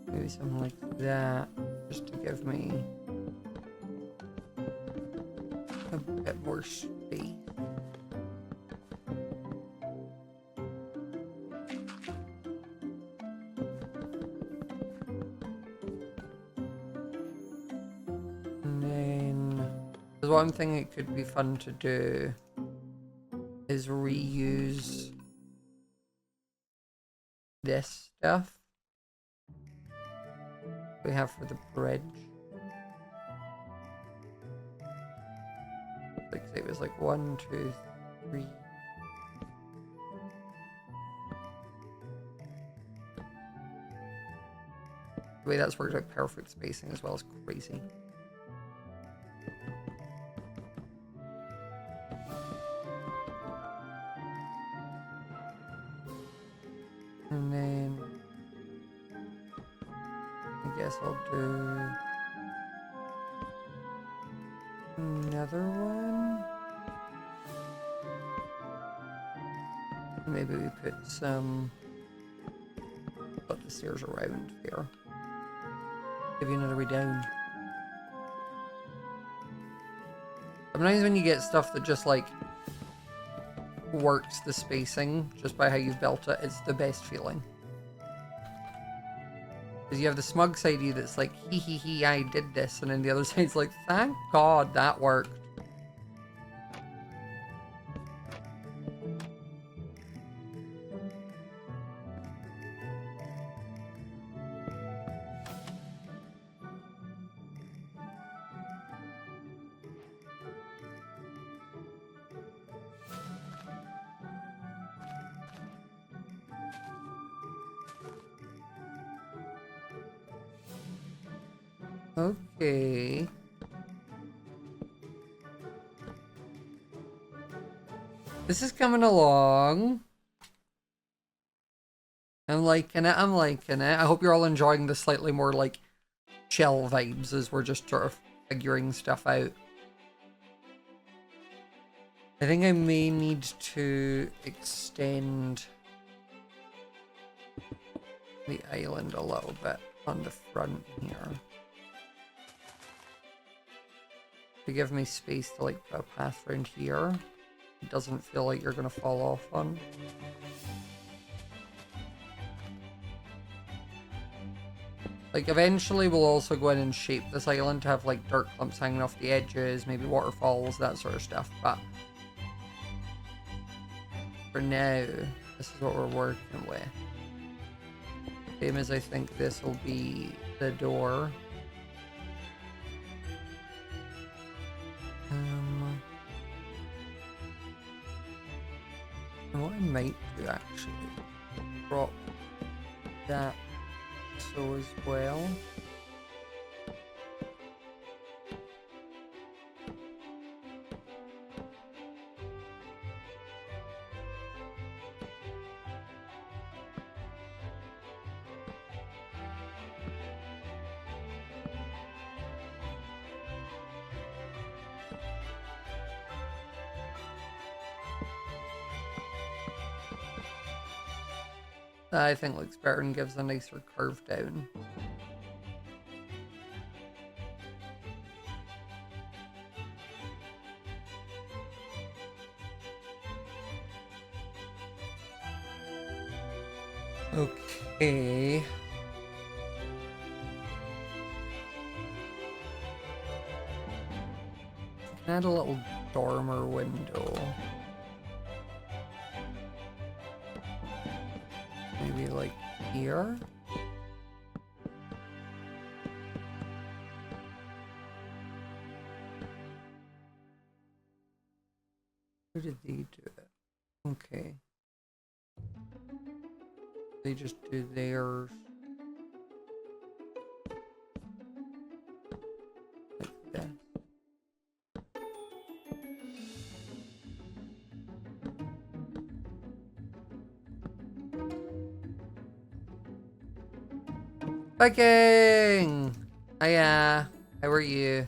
Maybe something like that, just to give me a bit more space. And then there's one thing it could be fun to do is reuse this stuff we have for the bridge. Like say it was like 1, 2, 3. The way that's worked out, perfect spacing as well, is crazy. And then I guess I'll do another one. Maybe we put some, put the stairs around here. Give you another way down. Sometimes when you get stuff that just like works the spacing just by how you've built it, it's the best feeling. Because you have the smug side of you that's like, hee hee hee, I did this, and then the other side's like, thank God that worked. Okay. This is coming along. I'm liking it, I'm liking it. I hope you're all enjoying the slightly more, like, chill vibes as we're just sort of figuring stuff out. I think I may need to extend the island a little bit on the front here to give me space to, like, put a path around here. It doesn't feel like you're gonna fall off on. Like, eventually we'll also go in and shape this island to have, like, dirt clumps hanging off the edges, maybe waterfalls, that sort of stuff, but for now, this is what we're working with. Same as I think this will be the door. And what I might do actually, drop that so as well. That I think looks better and gives a nicer curve down. Okay. Add a little dormer window. Maybe like here? Who did they do it? Okay. They just do theirs. Like that. Viking! Hiya, how are you?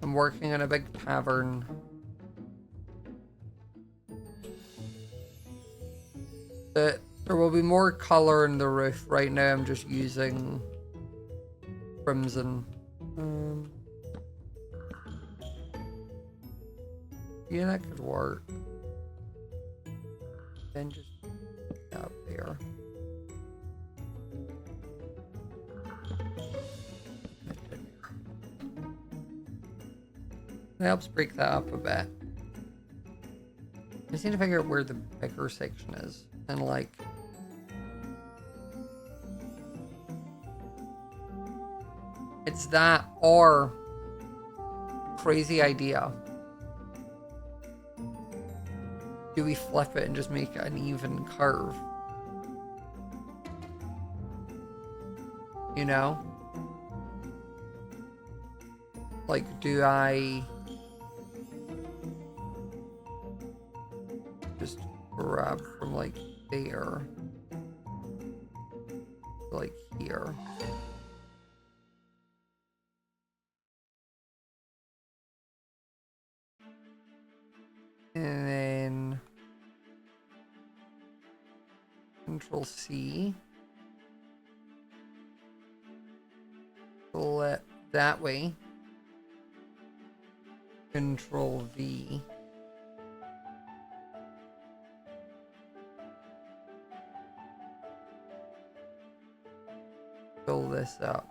I'm working on a big tavern. There will be more color in the roof. Right now I'm just using crimson. Yeah, that could work. Then just up there. That helps break that up a bit. I just need to figure out where the bigger section is. And like... It's that or... Crazy idea. Do we flip it and just make it an even curve? You know? Like, do I just grab from like there, like here? And then Control C. Pull it that way. Control V. Fill this up.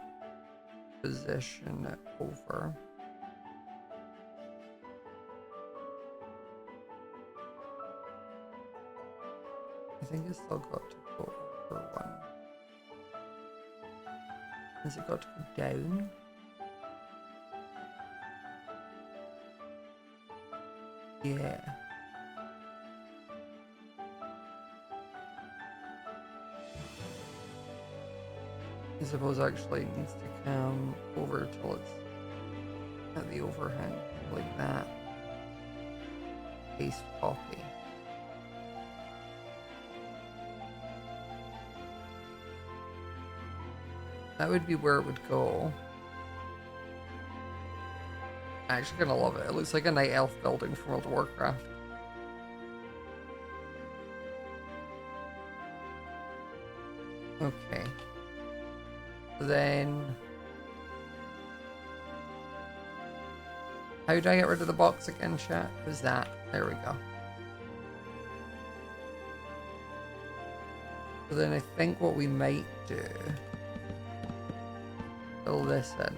Position it over. I think it's still got to go over one. Has it got to go down? Yeah. I suppose actually it needs to come over till it's at the overhang, like that. paste copy. That would be where it would go. I'm actually gonna love it. It looks like a night elf building from World of Warcraft. Okay. Then how do I get rid of the box again, chat? Was that? There we go. So then I think what we might do, fill this in.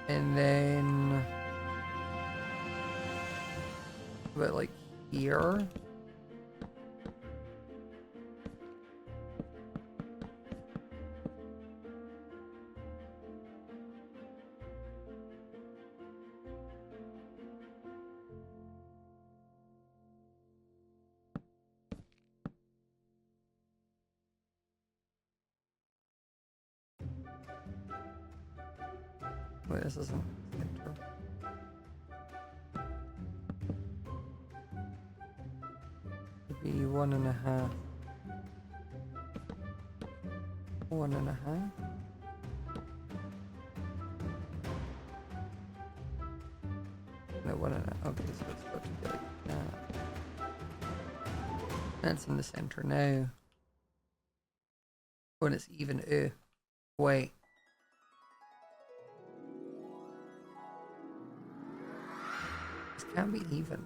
And then put it like here. Wait, this isn't center. Maybe 1.5. 1.5. No, 1.5. Okay, so it's got to be like that. That's in the center now. When it's even. Wait. This can't be even.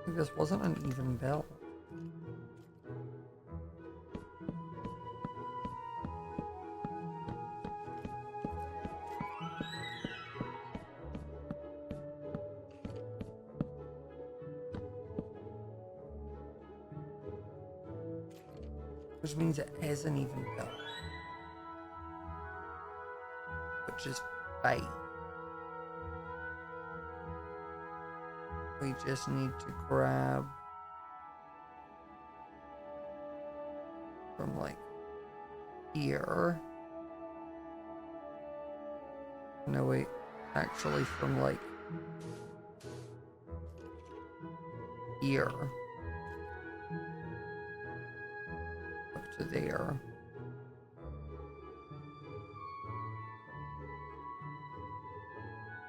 This wasn't an even belt. Which means it is an even belt. Which is fine. We just need to grab from like here. No, wait, actually from like here up to there.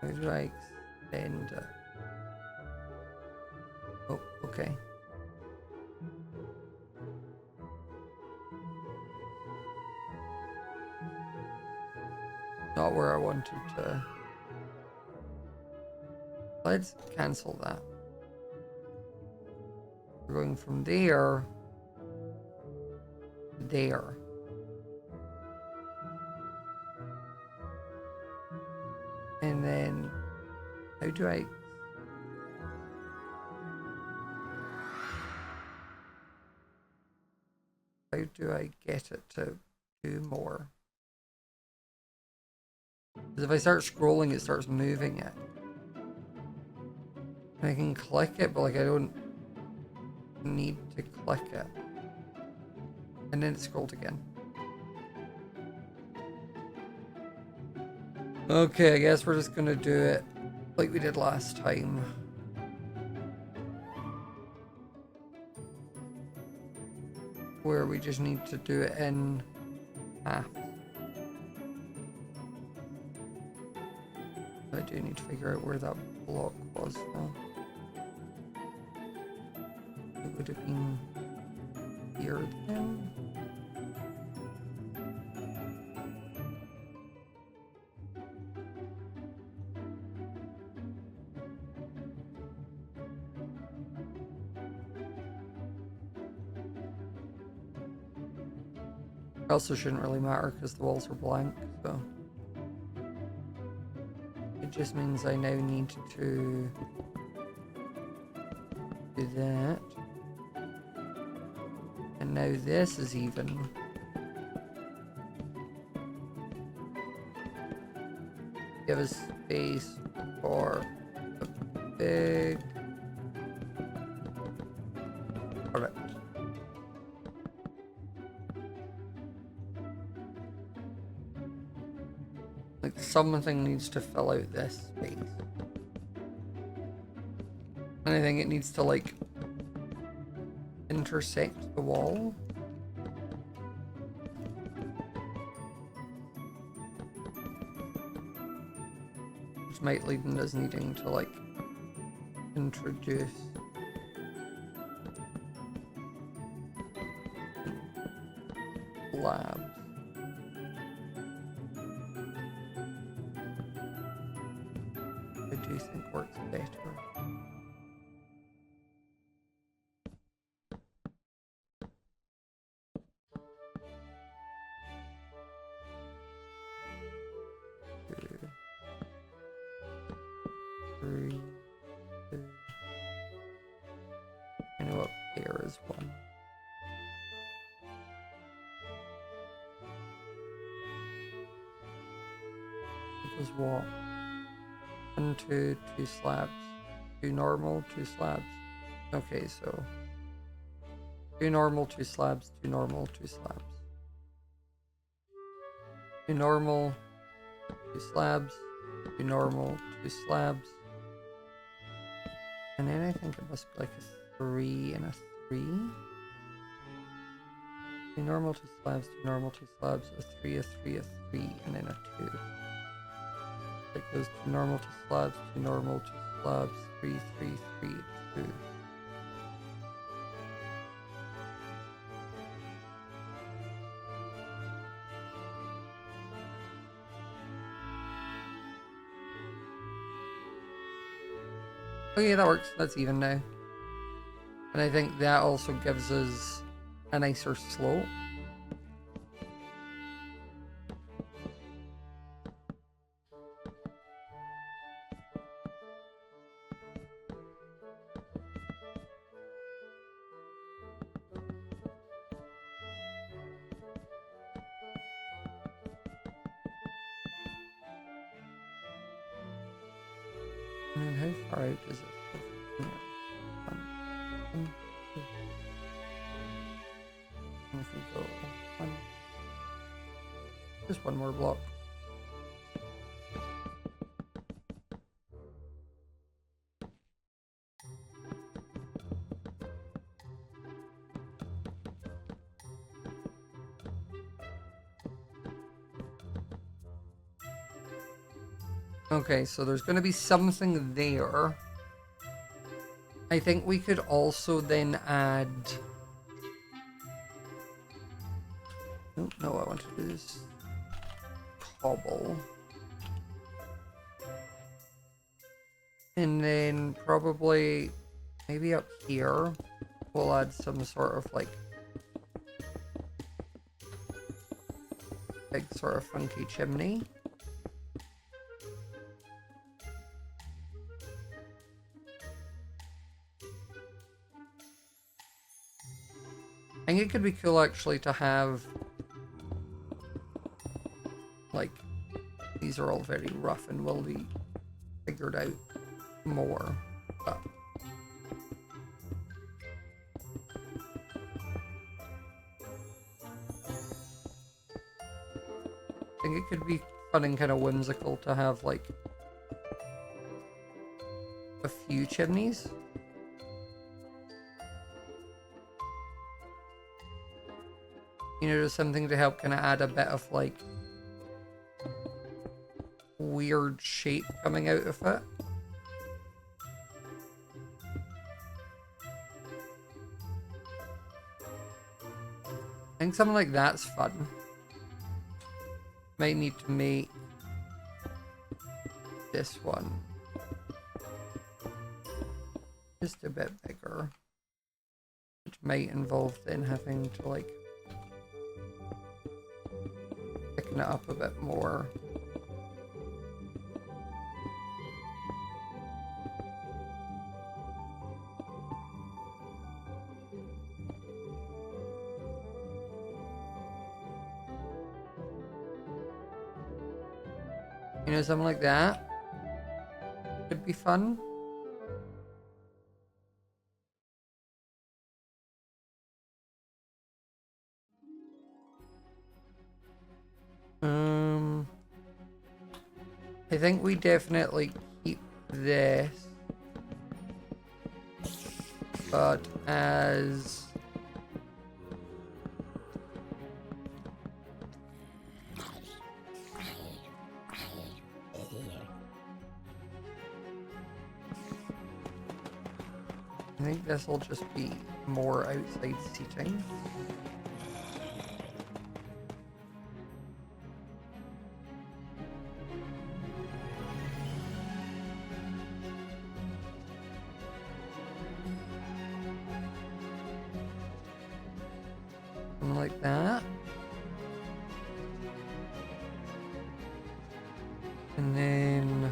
How do I extend it? Oh, okay. Not where I wanted to. Let's cancel that. We're going from there to there. And then, how do I... How do I get it to do more? Because if I start scrolling, it starts moving it. And I can click it, but like I don't need to click it. And then it scrolled again. Okay, I guess we're just gonna do it like we did last time. Where we just need to do it in half. I do need to figure out where that block was though. It would have been here then. Also shouldn't really matter because the walls are blank, so it just means I now need to do that. And now this is even. Give us space for the big product. Like something needs to fill out this space. And I think it needs to like intersect the wall. Which might lead in us needing to like introduce labs. I do think works better. I know up there is one. It was what? 1, 2, 2 slabs. 2 normal, 2 slabs. Okay, so 2 normal, 2 slabs, 2 normal, 2 slabs. 2 normal, 2 slabs, 2 normal, 2 slabs. And then I think it must be like a 3 and a 3. 2 normal, 2 slabs, 2 normal, 2 slabs, a 3, a 3, a 3, and then a 2. Like those 2 normal, 2 slabs, 2 normal, 2 slabs, 3, 3, 3, 2. Okay, that works. That's even now. And I think that also gives us a nicer slope. And how far out is it? If we go one, just one more block. Okay, so there's going to be something there. I think we could also then add... No, I want to do this cobble. And then probably maybe up here we'll add some sort of like big sort of funky chimney. I think it could be cool actually to have like, these are all very rough and will be figured out more, but I think it could be fun and kind of whimsical to have like a few chimneys. You know, just something to help kind of add a bit of like weird shape coming out of it. I think something like that's fun. Might need to make this one just a bit bigger, which might involve then having to like thicken it up a bit more. You know, something like that. could be fun. I think we definitely keep this, but as I think this will just be more outside seating. Something like that. And then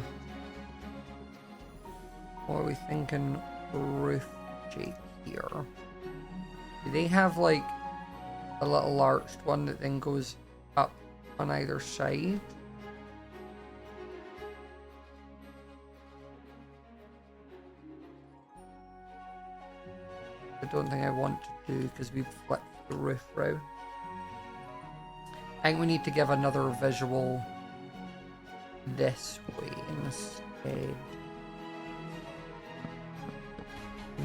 what are we thinking? Roof shape here. Do they have like a little arched one that then goes up on either side? I don't think I want to do because we've flipped the roof route. I think we need to give another visual this way instead.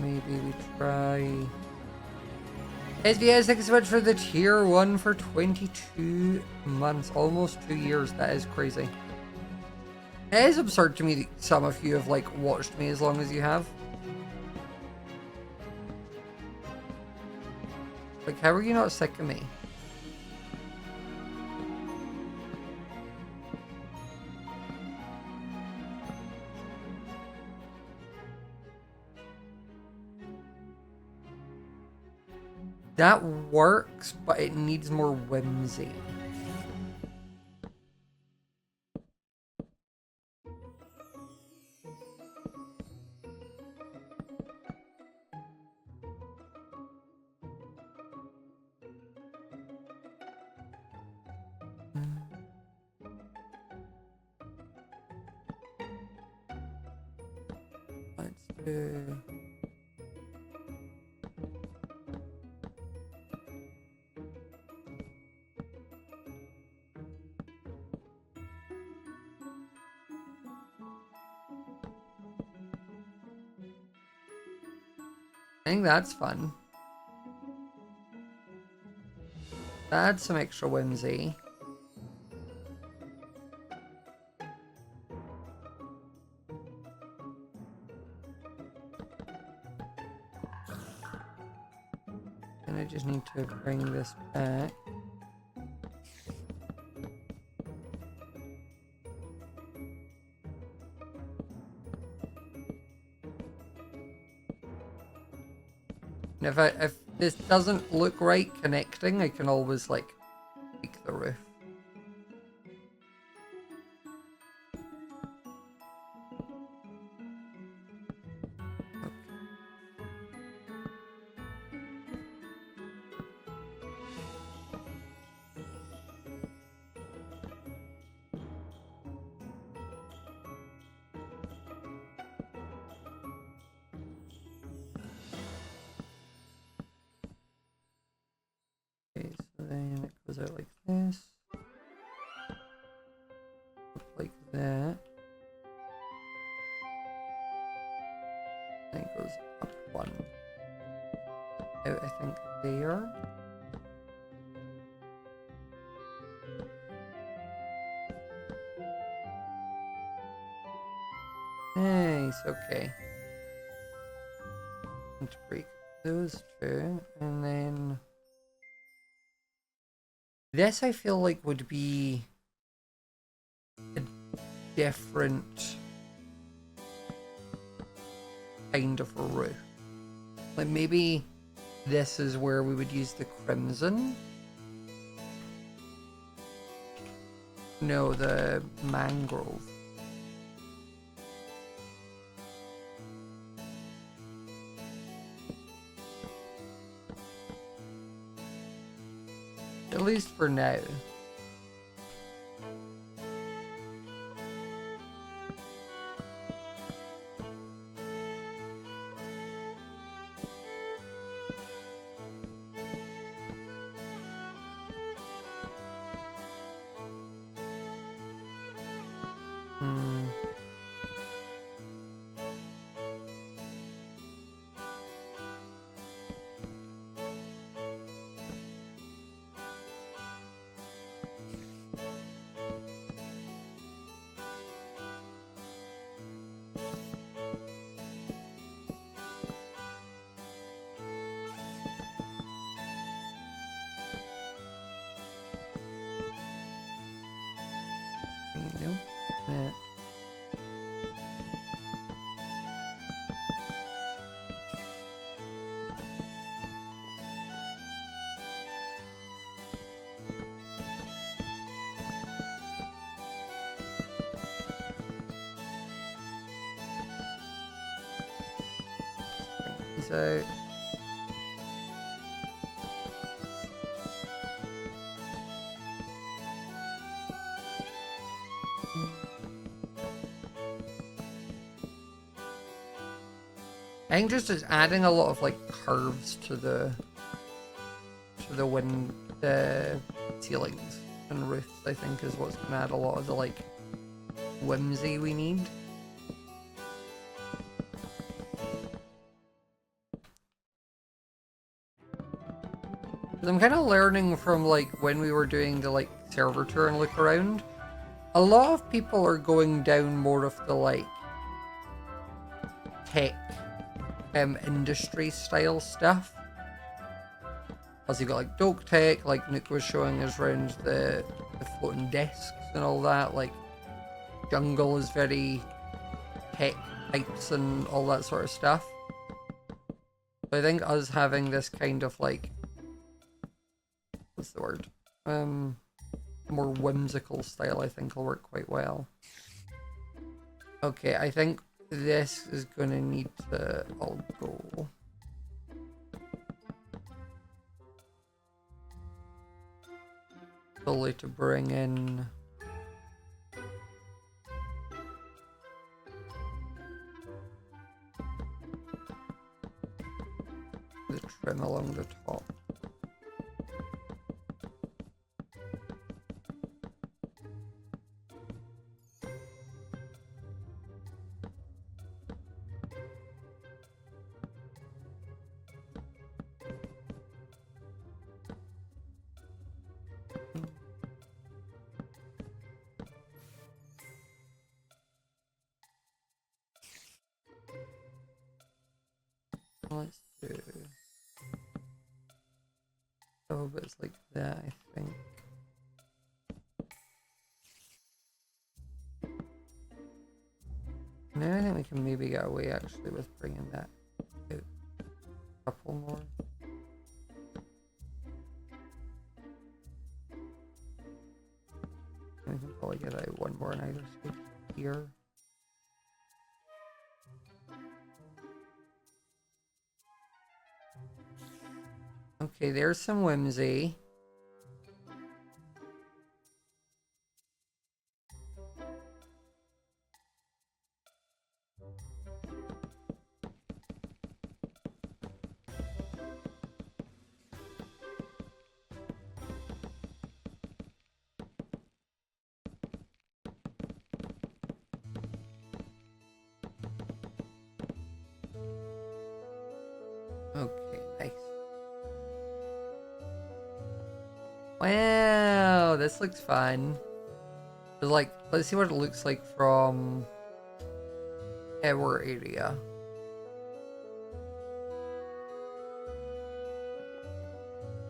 Maybe we try... SVS, thank you so much for the tier 1 for 22 months. Almost 2 years. That is crazy. It is absurd to me that some of you have, like, watched me as long as you have. Like, how are you not sick of me? That works, but it needs more whimsy. Let's do... I think that's fun. Add some extra whimsy. And I just need to bring this back. And if this doesn't look right connecting, I can always like tweak the roof. Okay, so then it goes out like this. Like that. And it goes up one. Out, I think, there. Nice, okay. Need to break those two, and then this I feel like would be a different kind of a roof. Like maybe this is where we would use the crimson. No, the mangrove. At least for now. these out. I think just adding a lot of like curves to the ceilings and roofs, I think, is what's gonna add a lot of the like whimsy we need. I'm kind of learning from like when we were doing the like server tour and look around. A lot of people are going down more of the like tech industry style stuff. As you got like Doke Tech, like Nook was showing us around the floating desks and all that. Like Jungle is very tech types and all that sort of stuff. But I think us having this kind of like, what's the word? More whimsical style, I think will work quite well. Okay, I think this is gonna need to all go. Solely to bring in the trim along the top. Let's do oh, but it's like that, I think. No, I think we can maybe get away actually with bringing that out a couple more. We can probably get out one more on either side here. Okay, there's some whimsy. Okay, nice. Wow, this looks fun. But like, let's see what it looks like from our area.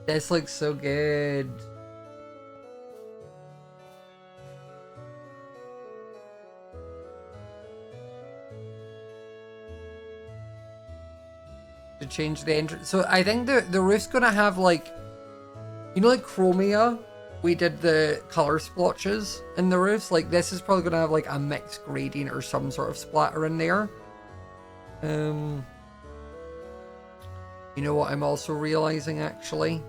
This looks so good. To change the entrance. So I think the roof's gonna have like, you know, like Chromia, we did the color splotches in the roofs. Like this is probably gonna have like a mixed gradient or some sort of splatter in there. You know what I'm also realizing actually?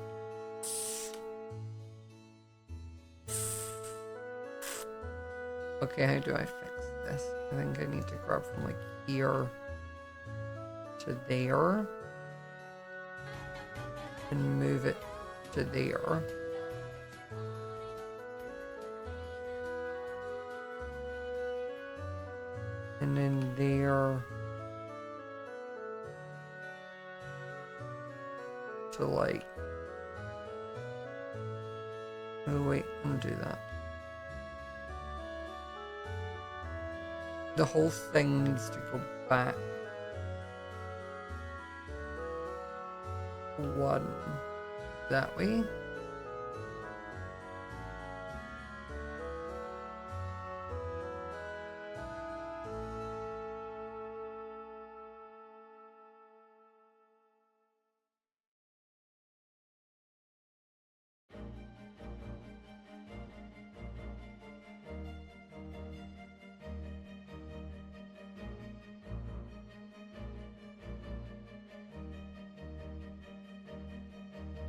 Okay, how do I fix this? I think I need to grab from like here to there and move it to there. And then there to like, oh wait, undo that. The whole thing needs to go back one that way.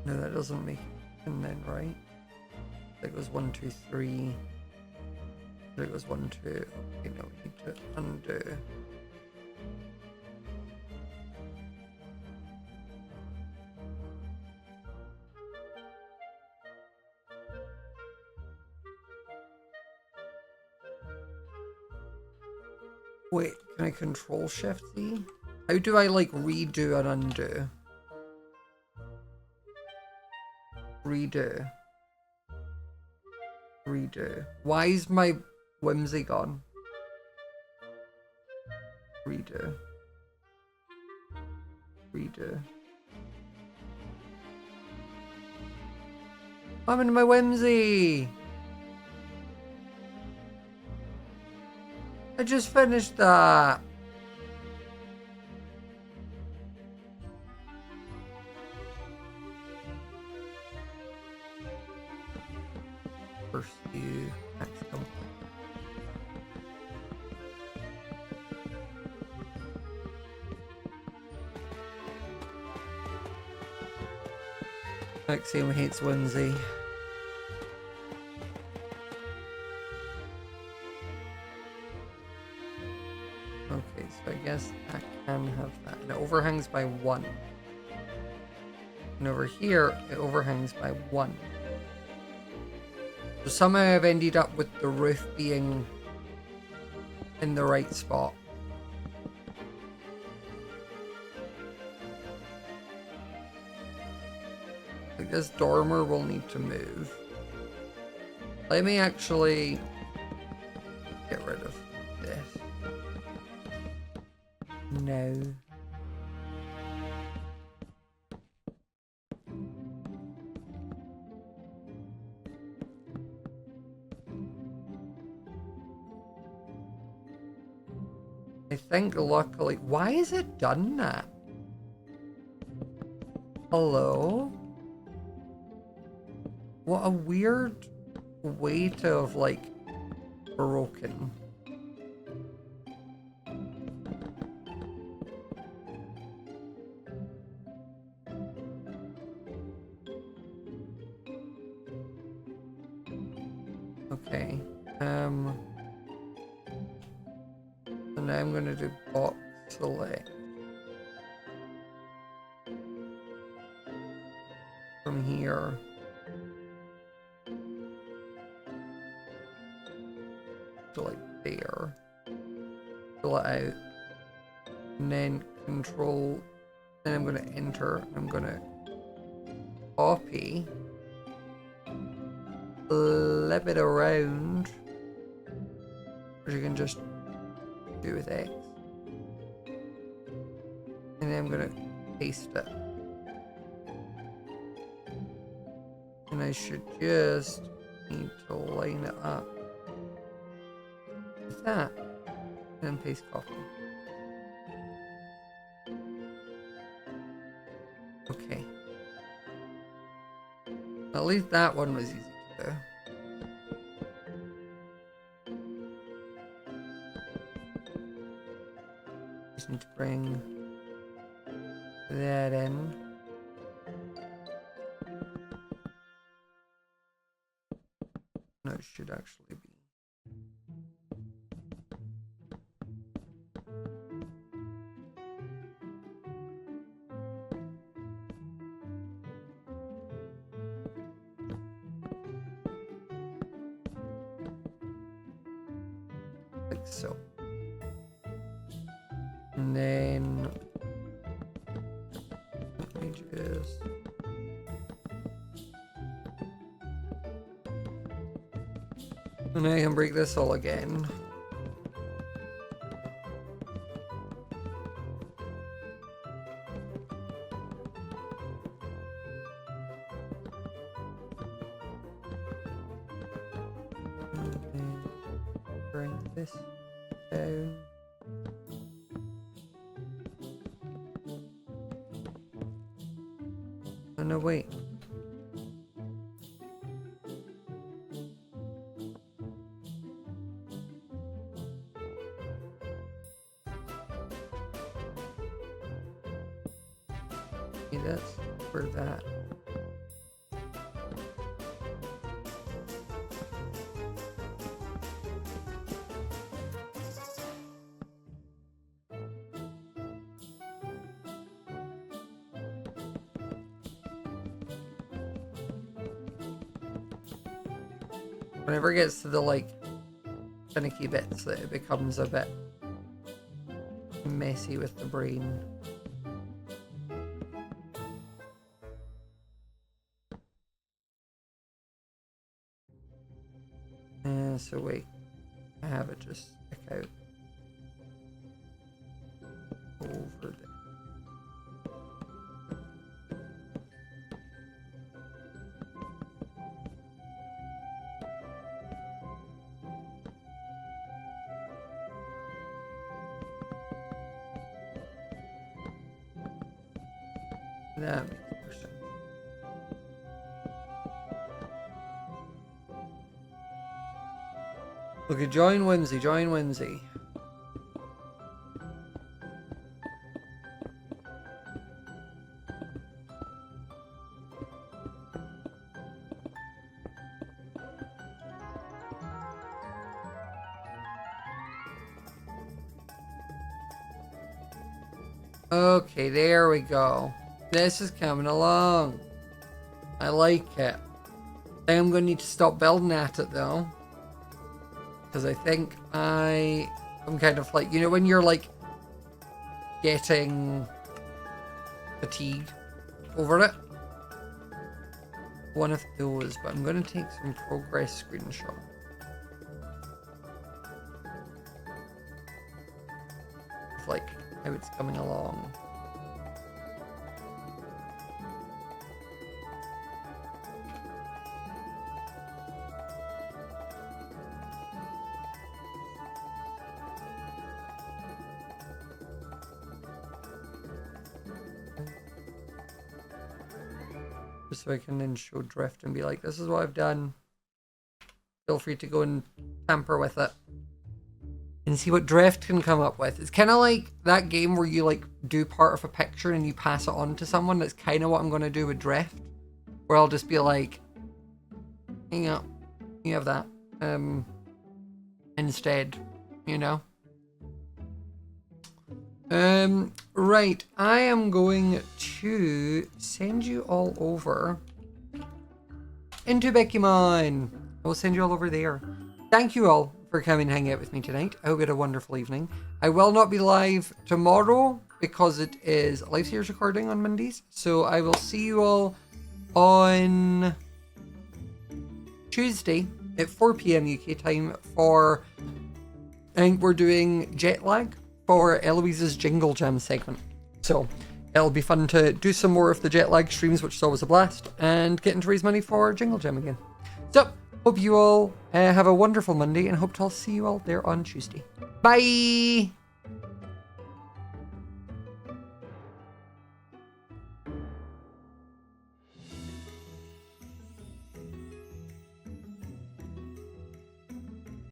No, that doesn't make it. And then, right? That goes 1, 2, 3. That goes 1, 2. Okay, no, we need to undo. Wait, can I control shift Z? How do I like redo and undo? Redo. Redo. Why is my whimsy gone? Redo. Redo. I'm in my whimsy! I just finished that! Pursue Axiom. Axiom hates whimsy. Okay, so I guess I can have that. And it overhangs by 1. And over here, it overhangs by 1. So somehow I've ended up with the roof being in the right spot. Like this dormer will need to move. Let me actually get rid of this. No. I think luckily, why has it done that? Hello? What a weird way to have like broken. Okay. So now I'm gonna do box select. From here. To like there. Fill it out. And then control. Then I'm gonna enter. I'm gonna copy. Flip it around. Which you can just do with X. And then I'm gonna paste it. And I should just need to line it up with that. And then paste copy. Okay. At least that one was easy to do. Just need to bring that in. No, it should actually be. Like so. And then let me just and I can break this all again. And then bring this down. Oh no, wait. Okay, that's for that. Whenever it gets to the like finicky bits that it becomes a bit messy with the brain. So wait, I have it just stick out over there. That makes more sense. Okay, join Whimsy, join Whimsy. Okay, there we go. This is coming along. I like it. I think I'm going to need to stop building at it though. Because I think I'm kind of like, you know when you're like getting fatigued over it? One of those, but I'm going to take some progress screenshot. Of like how it's coming along. Just so I can then show drift and be like, this is what I've done. Feel free to go and tamper with it. And see what drift can come up with. It's kind of like that game where you like do part of a picture and you pass it on to someone. That's kind of what I'm going to do with drift. Where I'll just be like, hang up, you have that. Instead, you know. Right, I am going to send you all over into Beckymon. I will send you all over there. Thank you all for coming and hanging out with me tonight. I hope you had a wonderful evening. I will not be live tomorrow because it is live series recording on Mondays. So I will see you all on Tuesday at 4 PM UK time for, I think we're doing jet lag for Eloise's Jingle Jam segment. So it'll be fun to do some more of the jet lag streams, which is always a blast, and getting to raise money for Jingle Jam again. So hope you all have a wonderful Monday and hope to all see you all there on Tuesday. Bye!